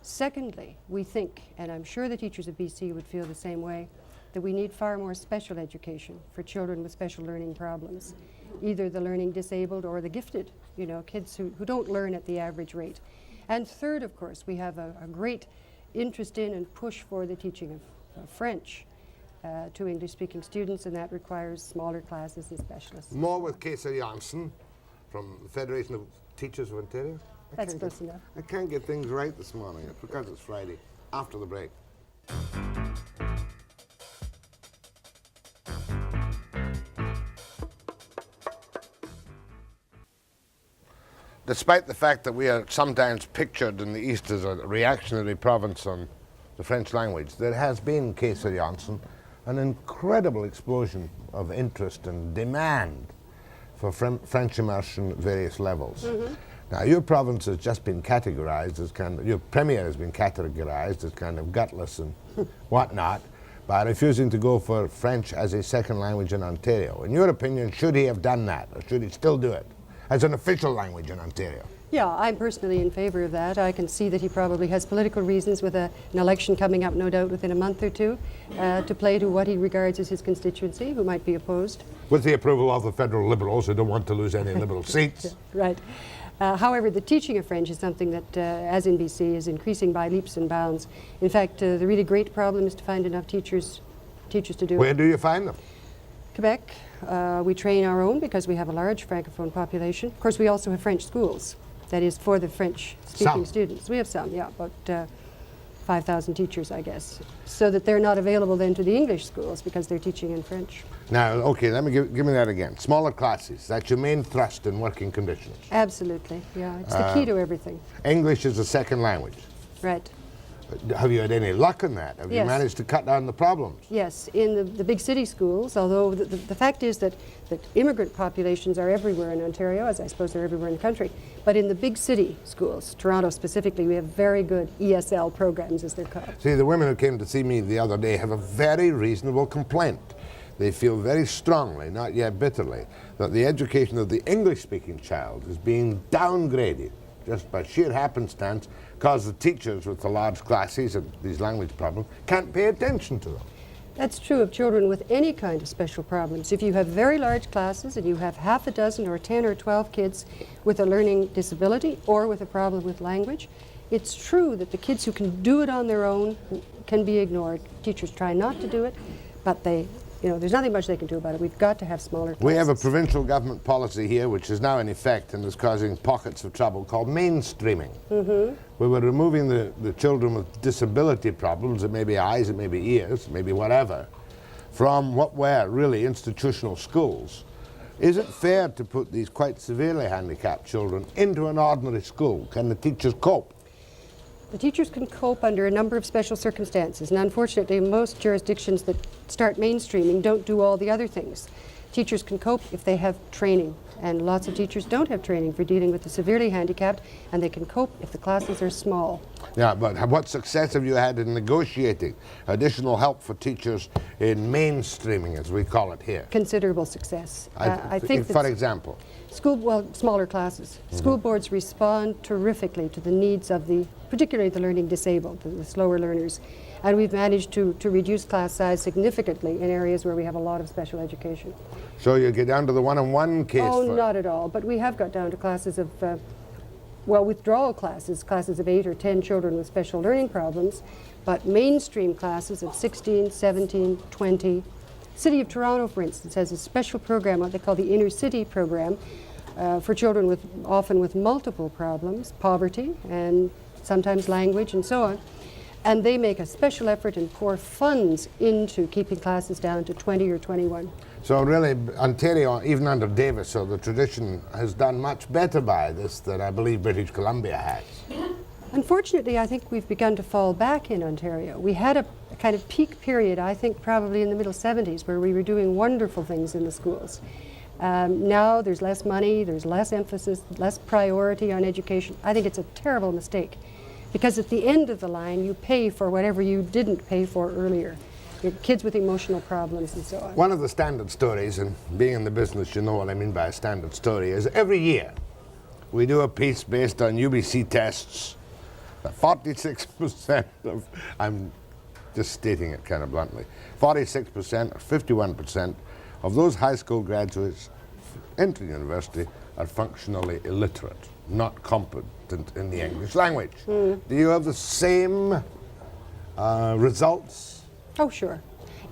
Secondly, we think, and I'm sure the teachers of BC would feel the same way, that we need far more special education for children with special learning problems, either the learning disabled or the gifted, you know, kids who don't learn at the average rate. And third, of course, we have a great interest in and push for the teaching of French to English-speaking students, and that requires smaller classes and specialists. More with Sigurjonsson from the Federation of Teachers of Ontario. That's close enough. I can't get things right this morning. It's because it's Friday. After the break. Despite the fact that we are sometimes pictured in the East as a reactionary province on the French language, there has been, Sigurjonsson, an incredible explosion of interest and demand for French immersion at various levels. Now, your province has just been categorized as kind of, your premier has been categorized as kind of gutless and whatnot by refusing to go for French as a second language in Ontario. In your opinion, should he have done that, or should he still do it as an official language in Ontario? Yeah, I'm personally in favor of that. I can see that he probably has political reasons, with an election coming up, no doubt, within a month or two, to play to what he regards as his constituency, who might be opposed. With the approval of the federal Liberals, who don't want to lose any Liberal seats. Right. However, the teaching of French is something that, as in BC, is increasing by leaps and bounds. In fact, the really great problem is to find enough teachers to do it. Where do you find them? Quebec. We train our own because we have a large Francophone population. Of course, we also have French schools. That is for the French-speaking students. We have some, yeah, about 5,000 teachers, I guess, so that they're not available then to the English schools because they're teaching in French. Now, okay, let me give me that again. Smaller classes, that's your main thrust in working conditions. Absolutely, yeah, it's the key to everything. English is a second language. Right. Have you had any luck in that? Have you Yes. managed to cut down the problems? Yes, in the big city schools, although the fact is that immigrant populations are everywhere in Ontario, as I suppose they're everywhere in the country, but in the big city schools, Toronto specifically, we have very good ESL programs, as they're called. See, the women who came to see me the other day have a very reasonable complaint. They feel very strongly, not yet bitterly, that the education of the English-speaking child is being downgraded just by sheer happenstance, because the teachers with the large classes and these language problems can't pay attention to them. That's true of children with any kind of special problems. If you have very large classes and you have half a dozen or 10 or 12 kids with a learning disability or with a problem with language, it's true that the kids who can do it on their own can be ignored. Teachers try not to do it, but there's nothing much they can do about it. We've got to have smaller classes. We have a provincial government policy here which is now in effect and is causing pockets of trouble called mainstreaming. We were removing the children with disability problems, it may be eyes, it may be ears, it may be whatever, from what were really institutional schools. Is it fair to put these quite severely handicapped children into an ordinary school? Can the teachers cope? The teachers can cope under a number of special circumstances, and unfortunately most jurisdictions that start mainstreaming don't do all the other things. Teachers can cope if they have training. and lots of teachers don't have training for dealing with the severely handicapped, and they can cope if the classes are small. Yeah, but what success have you had in negotiating additional help for teachers in mainstreaming, as we call it here? Considerable success. I think for example? Smaller classes. School boards respond terrifically to the needs of particularly the learning disabled, the slower learners. And we've managed to reduce class size significantly in areas where we have a lot of special education. So you get down to the one-on-one case? Oh, not at all. But we have got down to classes of, withdrawal classes of 8 or 10 children with special learning problems, but mainstream classes of 16, 17, 20. City of Toronto, for instance, has a special program, what they call the Inner City program, for children often with multiple problems, poverty and sometimes language and so on. And they make a special effort and pour funds into keeping classes down to 20 or 21. So really, Ontario, even under Davis, so the tradition has done much better by this than I believe British Columbia has. Unfortunately, I think we've begun to fall back in Ontario. We had a kind of peak period, I think probably in the middle 70s, where we were doing wonderful things in the schools. Now there's less money, there's less emphasis, less priority on education. I think it's a terrible mistake, because at the end of the line, you pay for whatever you didn't pay for earlier. Your kids with emotional problems and so on. One of the standard stories, and being in the business, you know what I mean by a standard story, is every year we do a piece based on UBC tests that 46% of, I'm just stating it kind of bluntly, 46% or 51% of those high school graduates entering university are functionally illiterate, not competent in the English language. Do you have the same results? Oh, sure.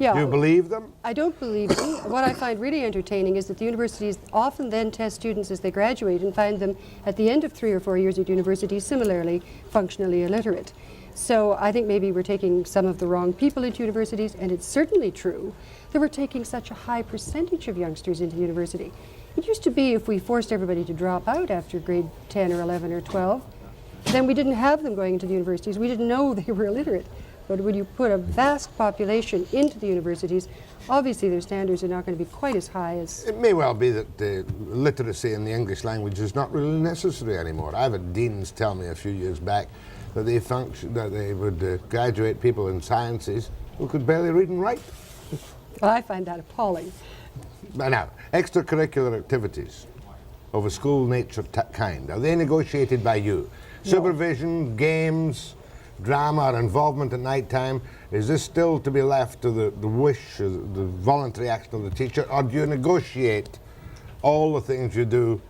Yeah. Do you believe them? I don't believe them. What I find really entertaining is that the universities often then test students as they graduate and find them at the end of 3 or 4 years at university similarly functionally illiterate. So I think maybe we're taking some of the wrong people into universities, and it's certainly true that we're taking such a high percentage of youngsters into university. It used to be if we forced everybody to drop out after grade 10 or 11 or 12, then we didn't have them going into the universities. We didn't know they were illiterate. But when you put a vast population into the universities, obviously their standards are not going to be quite as high as... It may well be that the literacy in the English language is not really necessary anymore. I've had deans tell me a few years back that they would graduate people in sciences who could barely read and write. Well, I find that appalling. Now, extracurricular activities of a school nature kind, are they negotiated by you? No. Supervision, games, drama, or involvement at night time, is this still to be left to the wish, the voluntary action of the teacher, or do you negotiate all the things you do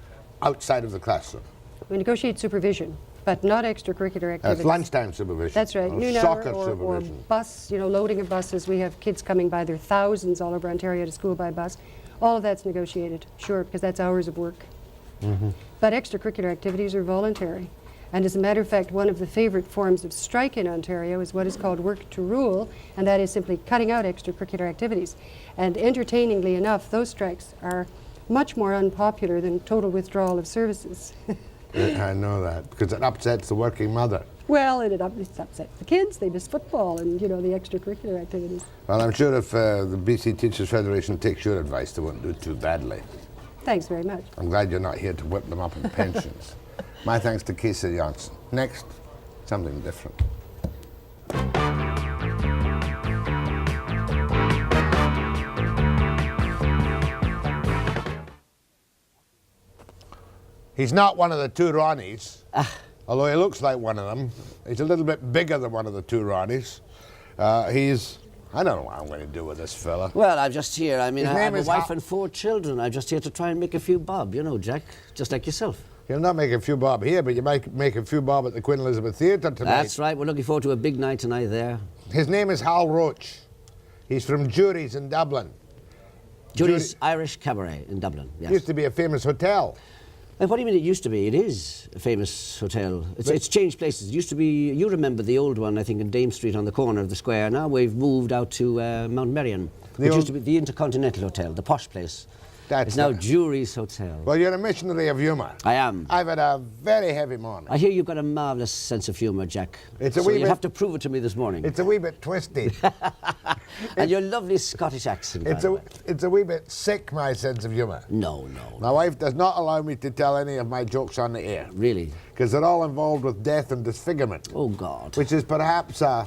outside of the classroom? We negotiate supervision, but not extracurricular activities. That's lunchtime supervision. That's right. Or Noon soccer hour supervision. or bus, loading of buses. We have kids coming by. There are thousands all over Ontario to school by bus. All of that's negotiated, sure, because that's hours of work. But extracurricular activities are voluntary. And as a matter of fact, one of the favorite forms of strike in Ontario is what is called work to rule, and that is simply cutting out extracurricular activities. And entertainingly enough, those strikes are much more unpopular than total withdrawal of services. I know that, because it upsets the working mother. Well, it upsets the kids. They miss football and, the extracurricular activities. Well, I'm sure if the BC Teachers Federation takes your advice, they won't do too badly. Thanks very much. I'm glad you're not here to whip them up in pensions. My thanks to Sigurjonsson. Next, something different. He's not one of the two Ronnies, although he looks like one of them. He's a little bit bigger than one of the two Ronnies. I don't know what I'm going to do with this fella. Well, I'm just here. I mean, I have a wife Hal and 4 children. I'm just here to try and make a few bob, Jack, just like yourself. You'll not make a few bob here, but you might make a few bob at the Queen Elizabeth Theatre tonight. That's right. We're looking forward to a big night tonight there. His name is Hal Roach. He's from Jury's in Dublin. Jury's Irish Cabaret in Dublin, yes. Used to be a famous hotel. And what do you mean it used to be? It is a famous hotel. It's changed places. It used to be, you remember the old one, I think, in Dame Street on the corner of the square. Now we've moved out to Mount Merrion, which used to be the Intercontinental Hotel, the posh place. It's now Jury's Hotel. Well, you're a missionary of humour. I am. I've had a very heavy morning. I hear you've got a marvellous sense of humour, Jack. It's a so wee you bit, have to prove it to me this morning. It's a wee bit twisty. And your lovely Scottish accent, by the way. It's a wee bit sick, my sense of humour. No. My wife does not allow me to tell any of my jokes on the air. Really? Because they're all involved with death and disfigurement. Oh, God. Which is perhaps, I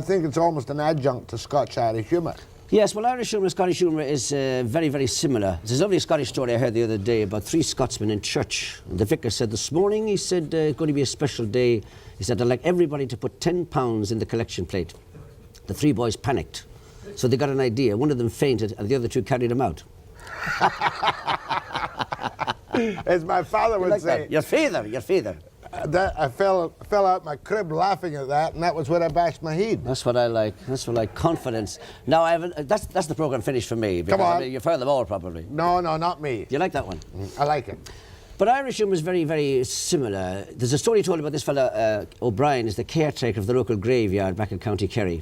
think it's almost an adjunct to Scotch-Irish humour. Yes, well, Irish humour and Scottish humour is very, very similar. There's a lovely Scottish story I heard the other day about 3 Scotsmen in church. The vicar said this morning, he said, it's going to be a special day. He said, I'd like everybody to put £10 in the collection plate. The 3 boys panicked. So they got an idea. One of them fainted and the other 2 carried him out. As my father would say. That? Your father. That I fell out my crib laughing at that, and that was where I bashed my head. That's what I like. That's what I like. Confidence. Now, that's the programme finished for me. Come on. I mean, you've heard them all, probably. No, not me. Do you like that one? I like it. But Irish humour is very, very similar. There's a story told about this fella, O'Brien, is the caretaker of the local graveyard back in County Kerry.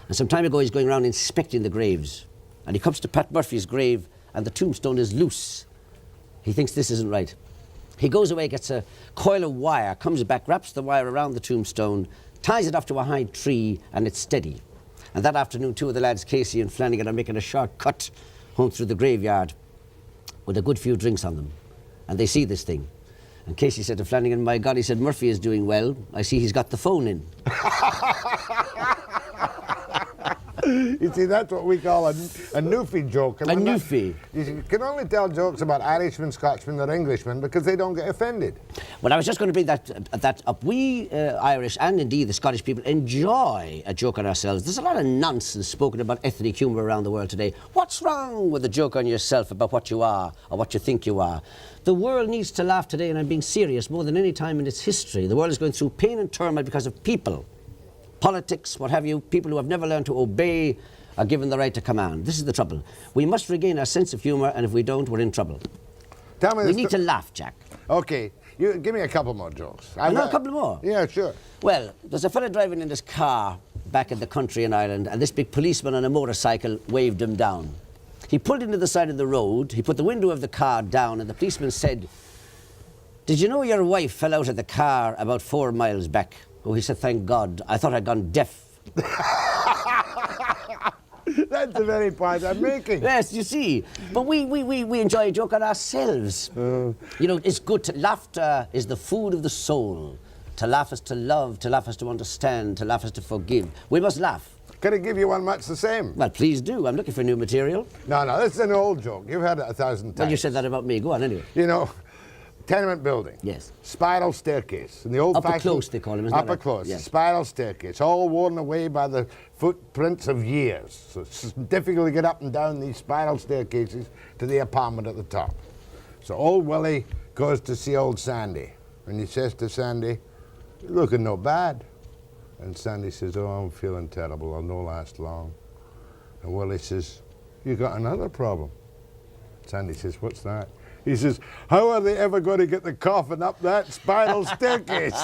And some time ago, he's going around inspecting the graves. And he comes to Pat Murphy's grave, and the tombstone is loose. He thinks this isn't right. He goes away, gets a coil of wire, comes back, wraps the wire around the tombstone, ties it up to a high tree, and it's steady. And that afternoon, 2 of the lads, Casey and Flanagan, are making a short cut home through the graveyard with a good few drinks on them. And they see this thing. And Casey said to Flanagan, my God, he said, Murphy is doing well. I see he's got the phone in. You see, that's what we call a newfie joke. A newfie. You can only tell jokes about Irishmen, Scotchmen, or Englishmen because they don't get offended. Well, I was just going to bring that up. We Irish, and indeed the Scottish people, enjoy a joke on ourselves. There's a lot of nonsense spoken about ethnic humour around the world today. What's wrong with a joke on yourself about what you are or what you think you are? The world needs to laugh today, and I'm being serious, more than any time in its history. The world is going through pain and turmoil because of people. Politics, what have you, people who have never learned to obey are given the right to command. This is the trouble. We must regain our sense of humour, and if we don't, we're in trouble. Tell me we need to laugh, Jack. Okay, you give me a couple more jokes. A couple more? Yeah, sure. Well, there's a fella driving in his car back in the country in Ireland, and this big policeman on a motorcycle waved him down. He pulled into the side of the road, he put the window of the car down, and the policeman said, did you know your wife fell out of the car about 4 miles back? Oh, he said, thank God. I thought I'd gone deaf. That's the very point I'm making. Yes, you see. But we enjoy a joke on ourselves. You know, it's good to... Laughter is the food of the soul. To laugh is to love, to laugh is to understand, to laugh is to forgive. We must laugh. Can I give you one much the same? Well, please do. I'm looking for new material. No, this is an old joke. You've heard it 1,000 times. Well, you said that about me. Go on, anyway. You know, tenement building. Yes. Spiral staircase. In the old Upper close, they call them, isn't Upper that right? close. Yes. Spiral staircase. All worn away by the footprints of years. So it's difficult to get up and down these spiral staircases to the apartment at the top. So old Willie goes to see old Sandy. And he says to Sandy, "You're looking no bad." And Sandy says, "Oh, I'm feeling terrible. I'll no last long." And Willie says, "You got another problem." Sandy says, "What's that?" He says, "How are they ever going to get the coffin up that spiral staircase?"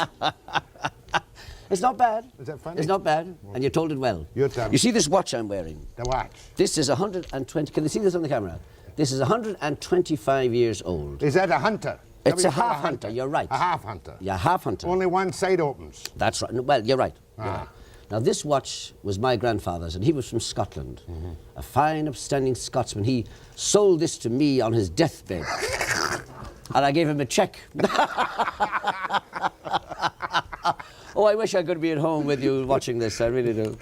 It's not bad. Is that funny? It's not bad, and you told it well. Your turn. You see this watch I'm wearing? The watch. This is 120... Can they see this on the camera? This is 125 years old. Is that a hunter? It's a half hunter, you're right. A half hunter. Yeah, half hunter. Only one side opens. That's right. No, well, you're right. You're Ah. right. Now, this watch was my grandfather's, and he was from Scotland. A fine, upstanding Scotsman. He sold this to me on his deathbed. And I gave him a cheque. Oh, I wish I could be at home with you watching this. I really do.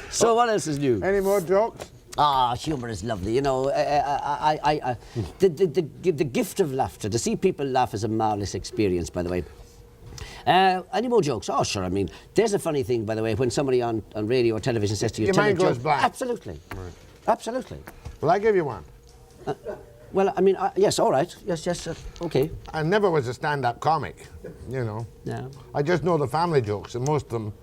So what else is new? Any more jokes? Ah, humour is lovely. You know, the gift of laughter. To see people laugh is a marvellous experience, by the way. Any more jokes? Oh, sure. I mean, there's a funny thing, by the way, when somebody on radio or television says to you, Your tell a mind goes joke. blank. Absolutely. Right. Absolutely. Well, I give you one. Well, I mean, yes, all right. Yes, okay. I never was a stand-up comic, you know. Yeah. I just know the family jokes, and most of them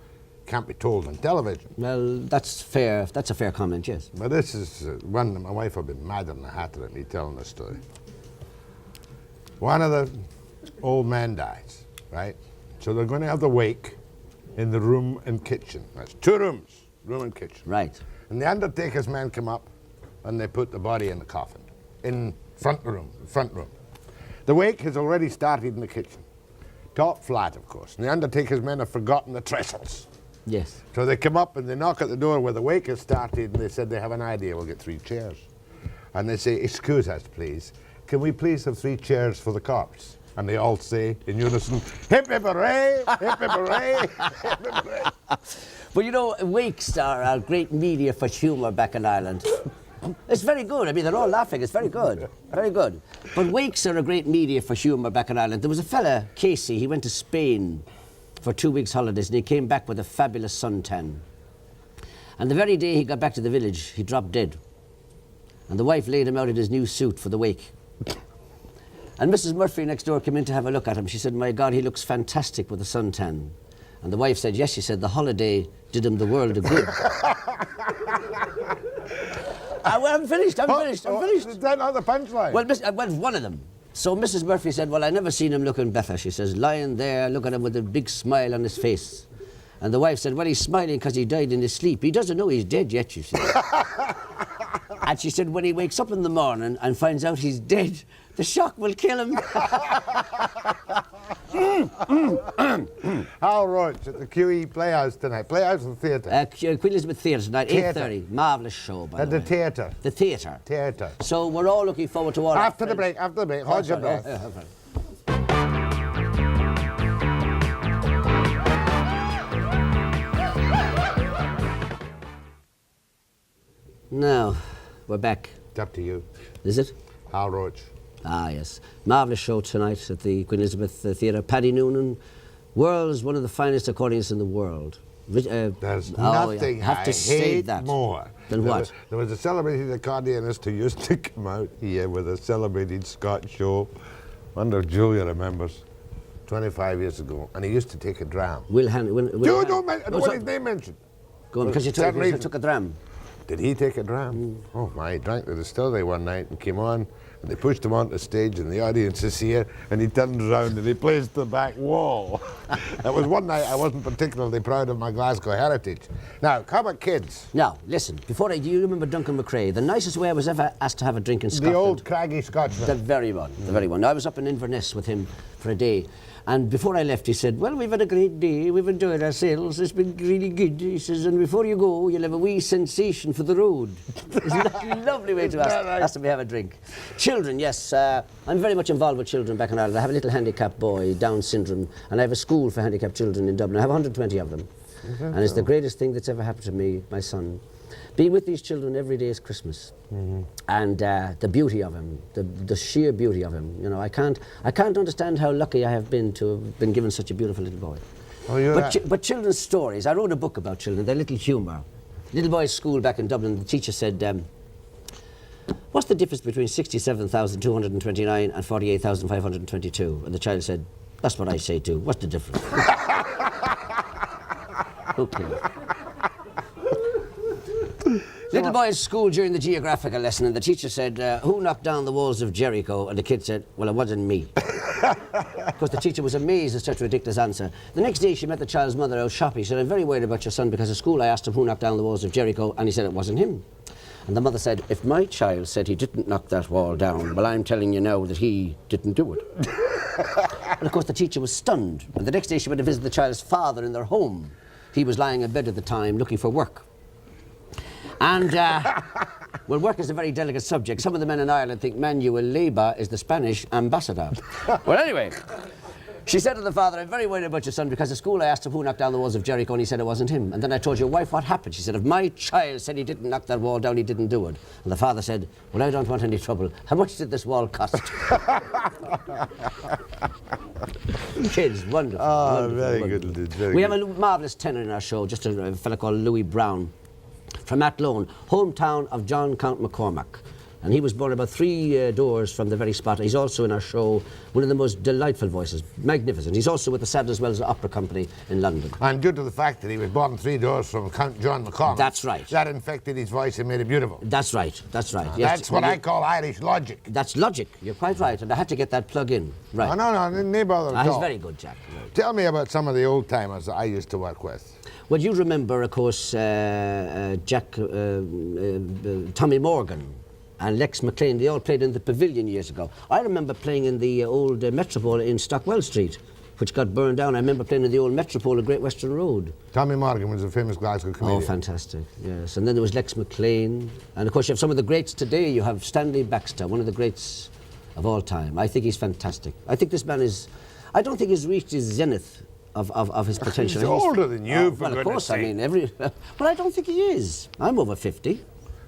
can't be told on television. Well, that's fair. That's a fair comment, yes. But this is one that my wife would be mad in the hat at me telling the story. One of the old men dies, right? So they're going to have the wake in the room and kitchen. That's 2 rooms, room and kitchen. Right. And the undertaker's men come up and they put the body in the coffin, in front room. The wake has already started in the kitchen. top flat, of course. And the undertaker's men have forgotten the trestles. Yes. So they come up and they knock at the door where the wake has started, and they said they have an idea, we'll get 3 chairs. And they say, excuse us, please. Can we please have 3 chairs for the corpse? And they all say in unison, hip hip hooray, hip hip hooray, hip hip hooray. But you know, wakes are great media for humour back in Ireland. It's very good. I mean, they're all laughing. It's very good. Very good. But wakes are a great media for humour back in Ireland. There was a fella, Casey, he went to Spain for 2 weeks' holidays, and he came back with a fabulous suntan. And the very day he got back to the village, he dropped dead. And the wife laid him out in his new suit for the wake. And Mrs. Murphy next door came in to have a look at him. She said, my God, he looks fantastic with a suntan. And the wife said, yes, she said, the holiday did him the world of good. Well, I'm finished. I'm finished. Is that not the punchline? Well, one of them. So Mrs. Murphy said, well, I never seen him looking better. She says, lying there, look at him with a big smile on his face. And the wife said, well, he's smiling because he died in his sleep. He doesn't know he's dead yet, she said. And she said, when he wakes up in the morning and finds out he's dead, the shock will kill him. Hal Roach at the QE Playhouse tonight. Playhouse and Theatre. Queen Elizabeth Theatre tonight, 8:30. Marvellous show, by At the the way. theatre. The theatre. Theatre. So we're all looking forward to all After our the break, hold your breath. Now, we're back. It's up to you. Is it? Hal Roach. Ah, yes. Marvellous show tonight at the Queen Elizabeth Theatre. Paddy Noonan, world's one of the finest accordionists in the world. There's nothing have to I say hate that. more. Than what? There was a celebrated accordionist who used to come out here with a celebrated Scotch show. I wonder if Julia remembers. 25 years ago, and he used to take a dram. Will Don't want his name mentioned. Go on, because you took a dram. Did he take a dram? Oh my, he drank the distillery one night and came on, and they pushed him onto the stage, and the audience is here, and he turns around and he plays the back wall. That was one night I wasn't particularly proud of my Glasgow heritage. Now, how about kids? Now, listen, do you remember Duncan McRae? The nicest way I was ever asked to have a drink in Scotland. The old craggy Scotsman. The very one, the very one. I was up in Inverness with him for a day. And before I left, he said, well, we've had a great day. We've enjoyed ourselves. It's been really good. He says, and before you go, you'll have a wee sensation for the road. Isn't that a lovely way to ask me have a drink? Children, yes. I'm very much involved with children back in Ireland. I have a little handicapped boy, Down syndrome, and I have a school for handicapped children in Dublin. I have 120 of them. And it's the greatest thing that's ever happened to me, my son. Being with these children every day is Christmas. And the beauty of him, the sheer beauty of him. You know, I can't understand how lucky I have been to have been given such a beautiful little boy. Oh, but children's stories, I wrote a book about children, they're little humour. Little boy's school back in Dublin, the teacher said, what's the difference between 67,229 and 48,522? And the child said, that's what I say too. What's the difference? Okay. Little boy at school during the geographical lesson, and the teacher said, who knocked down the walls of Jericho? And the kid said, well, it wasn't me. Because the teacher was amazed at such a ridiculous answer. The next day she met the child's mother out shopping. She said, I'm very worried about your son because at school I asked him who knocked down the walls of Jericho, and he said it wasn't him. And the mother said, if my child said he didn't knock that wall down, well, I'm telling you now that he didn't do it. And of course the teacher was stunned. And the next day she went to visit the child's father in their home. He was lying in bed at the time looking for work. And, well, work is a very delicate subject. Some of the men in Ireland think Manuel Leyba is the Spanish ambassador. Well, anyway, she said to the father, I'm very worried about your son because at school I asked him who knocked down the walls of Jericho and he said it wasn't him. And then I told your wife what happened. She said, if my child said he didn't knock that wall down, he didn't do it. And the father said, well, I don't want any trouble. How much did this wall cost? Kids, wonderful. Oh, wonderful, very wonderful. good. Very we good. have a marvellous tenor in our show, just a fellow called Louis Brown from Athlone, hometown of John Count McCormack. And he was born about 3 doors from the very spot. He's also in our show, one of the most delightful voices, magnificent. He's also with the Sad as Well as the Opera Company in London. And due to the fact that he was born 3 doors from Count John McCormack. That's right. That infected his voice and made it beautiful. That's right, that's right. Yes, that's what I call Irish logic. That's logic, you're quite right. And I had to get that plug in. Right. Oh, no, no bother at all. He's very good, Jack. Tell me about some of the old timers that I used to work with. Well, you remember, of course, Jack, Tommy Morgan and Lex McLean. They all played in the Pavilion years ago. I remember playing in the old Metropole in Stockwell Street which got burned down. I remember playing in the old Metropole at Great Western Road. Tommy Morgan was a famous Glasgow comedian. Oh, fantastic, yes. And then there was Lex McLean. And of course, you have some of the greats today. You have Stanley Baxter, one of the greats of all time. I think he's fantastic. I think this man is... I don't think he's reached his zenith of his potential. He's older than you, for well, of goodness course, sake. I mean, but I don't think he is. I'm over 50.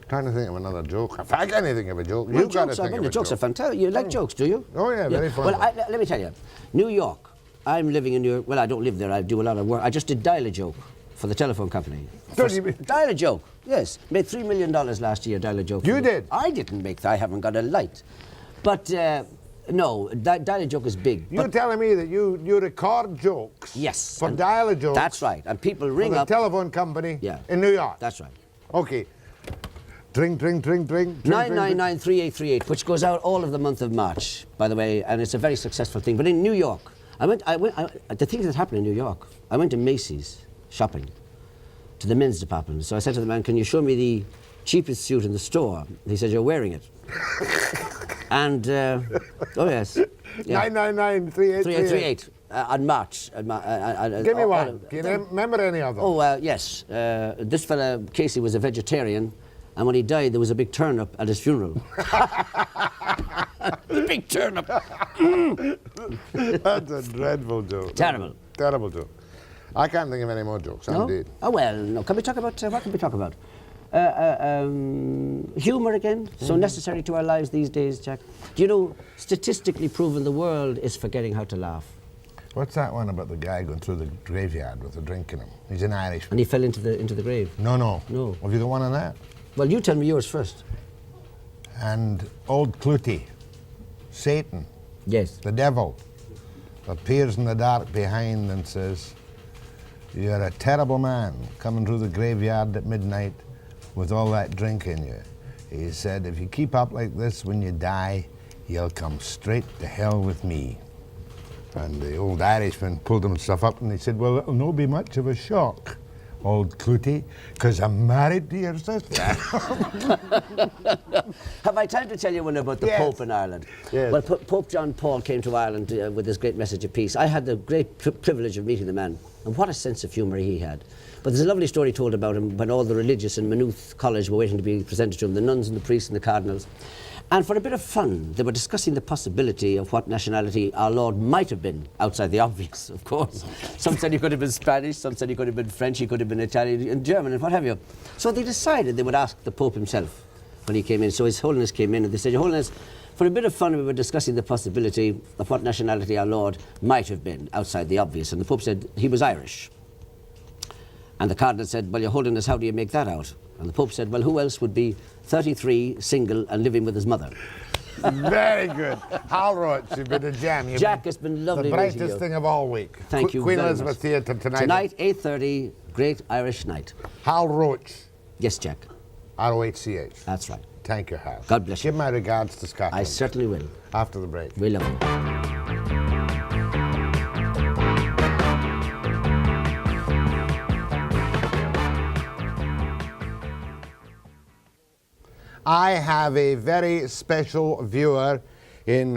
Trying to think of another joke. If I can't think of a joke, Well, you've got to jokes, think of a the jokes are joke. fantastic. You like jokes, do you? Oh, yeah, very fun. Well, let me tell you, New York. I'm living in New York. Well, I don't live there. I do a lot of work. I just did Dial-A-Joke for the telephone company. Dial-A-Joke, yes. Made $3 million last year, Dial-A-Joke. You did? I didn't make that. I haven't got a light. But, no, Dial-A-Joke is big. You're telling me that you record jokes Yes. for and Dial-A-Joke That's right. And people ring for the up. telephone company in New York. That's right. Okay. Drink. 9993838, which goes out all of the month of March, by the way, and it's a very successful thing. But in New York, the things that happened in New York, I went to Macy's shopping, to the men's department. So I said to the man, can you show me the cheapest suit in the store? He said, you're wearing it. And, oh yes. Yeah. 9993838. On March. Give me one. Can you remember any of them? Oh, yes. This fella, Casey, was a vegetarian, and when he died, there was a big turnip at his funeral. Big turnip. That's a dreadful joke. Terrible. Terrible joke. I can't think of any more jokes. No? Indeed. Oh, well, no. Can we talk about, what can we talk about? Humour again, so necessary to our lives these days, Jack. Do you know, statistically proven, the world is forgetting how to laugh. What's that one about the guy going through the graveyard with a drink in him? He's an Irishman. And he fell into the grave. No. No. Have you got one on that? Well, you tell me yours first. And old Clutie, Satan, Yes. the devil, appears in the dark behind and says, you're a terrible man coming through the graveyard at midnight with all that drink in you. He said, if you keep up like this when you die, you'll come straight to hell with me. And the old Irishman pulled himself up and he said, well, it'll not be much of a shock, old Clutie, because I'm married to your sister. Have I time to tell you one about the Yes. Pope in Ireland? Yes. Well, Pope John Paul came to Ireland with this great message of peace. I had the great privilege of meeting the man, and what a sense of humour he had. But there's a lovely story told about him when all the religious in Maynooth College were waiting to be presented to him, the nuns and the priests and the cardinals. And for a bit of fun, they were discussing the possibility of what nationality our Lord might have been, outside the obvious, of course. Some said he could have been Spanish, some said he could have been French, he could have been Italian and German and what have you. So they decided they would ask the Pope himself when he came in. So His Holiness came in and they said, Your Holiness, for a bit of fun we were discussing the possibility of what nationality our Lord might have been, outside the obvious. And the Pope said he was Irish. And the Cardinal said, well, Your Holiness, how do you make that out? And the Pope said, well, who else would be 33, single, and living with his mother? Very good. Hal Roach, you've been a jam. Jack, it's been lovely The meeting brightest you. thing of all week. Thank you Queen very Elizabeth much. Theatre tonight. Tonight, 8:30, Great Irish Night. Hal Roach, Yes, Jack. R-O-H-C-H. That's right. Thank you, Hal. God bless you. Give my regards to Scotland. I certainly will. After the break. We love you. I have a very special viewer in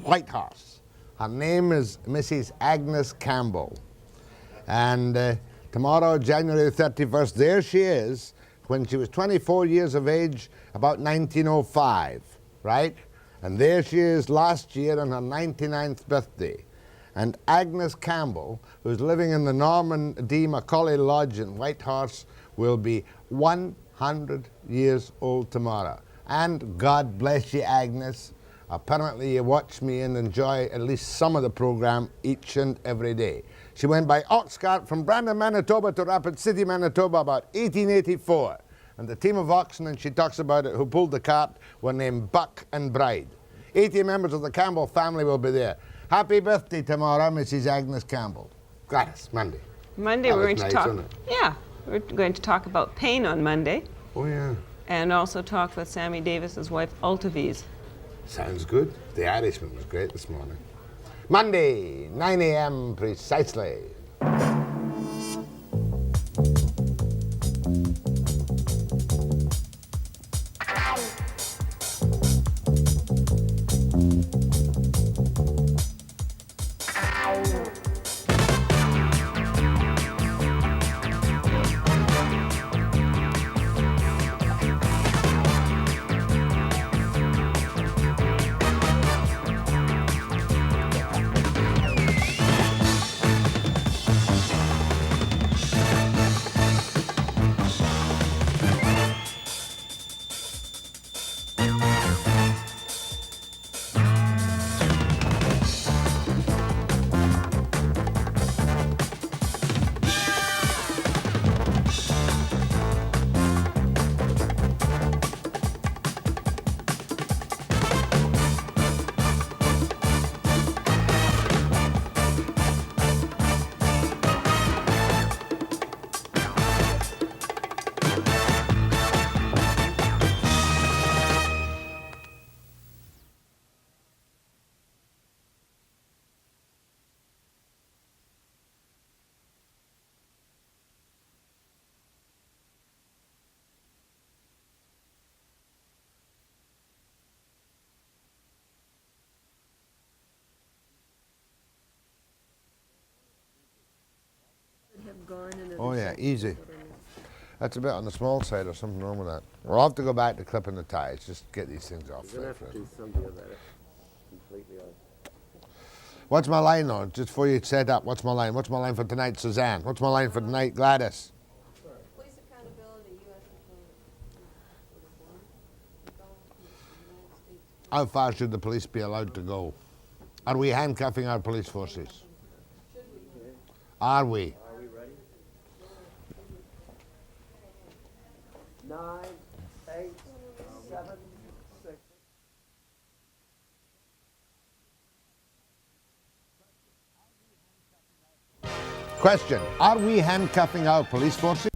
Whitehorse. Her name is Mrs. Agnes Campbell. And tomorrow, January 31st, there she is, when she was 24 years of age, about 1905, right? And there she is last year on her 99th birthday. And Agnes Campbell, who's living in the Norman D. Macaulay Lodge in Whitehorse, will be 100 years old tomorrow. And God bless you, Agnes. Apparently you watch me and enjoy at least some of the program each and every day. She went by Oxcart from Brandon, Manitoba to Rapid City, Manitoba about 1884. And the team of oxen, and she talks about it, who pulled the cart were named Buck and Bride. 80 members of the Campbell family will be there. Happy birthday tomorrow, Mrs. Agnes Campbell. Gladys, Monday. Monday That we're was going nice, to talk. wasn't it? Yeah, we're going to talk about pain on Monday, Oh, yeah. and also talk with Sammy Davis's wife Ultivies. Sounds good. The Irishman was great this morning. Monday, 9 a.m. precisely. Oh yeah, easy. That's a bit on the small side or something wrong with that. We'll have to go back to clipping the ties, just get these things off. We're going to have to do something about it. Completely on. What's my line though? Just before you set up, what's my line? What's my line for tonight, Suzanne? What's my line for tonight, Gladys? Police accountability, U.S. How far should the police be allowed to go? Are we handcuffing our police forces? Are we? Are we ready? 9, 8, 7, 6. Question, are we handcuffing our police forces?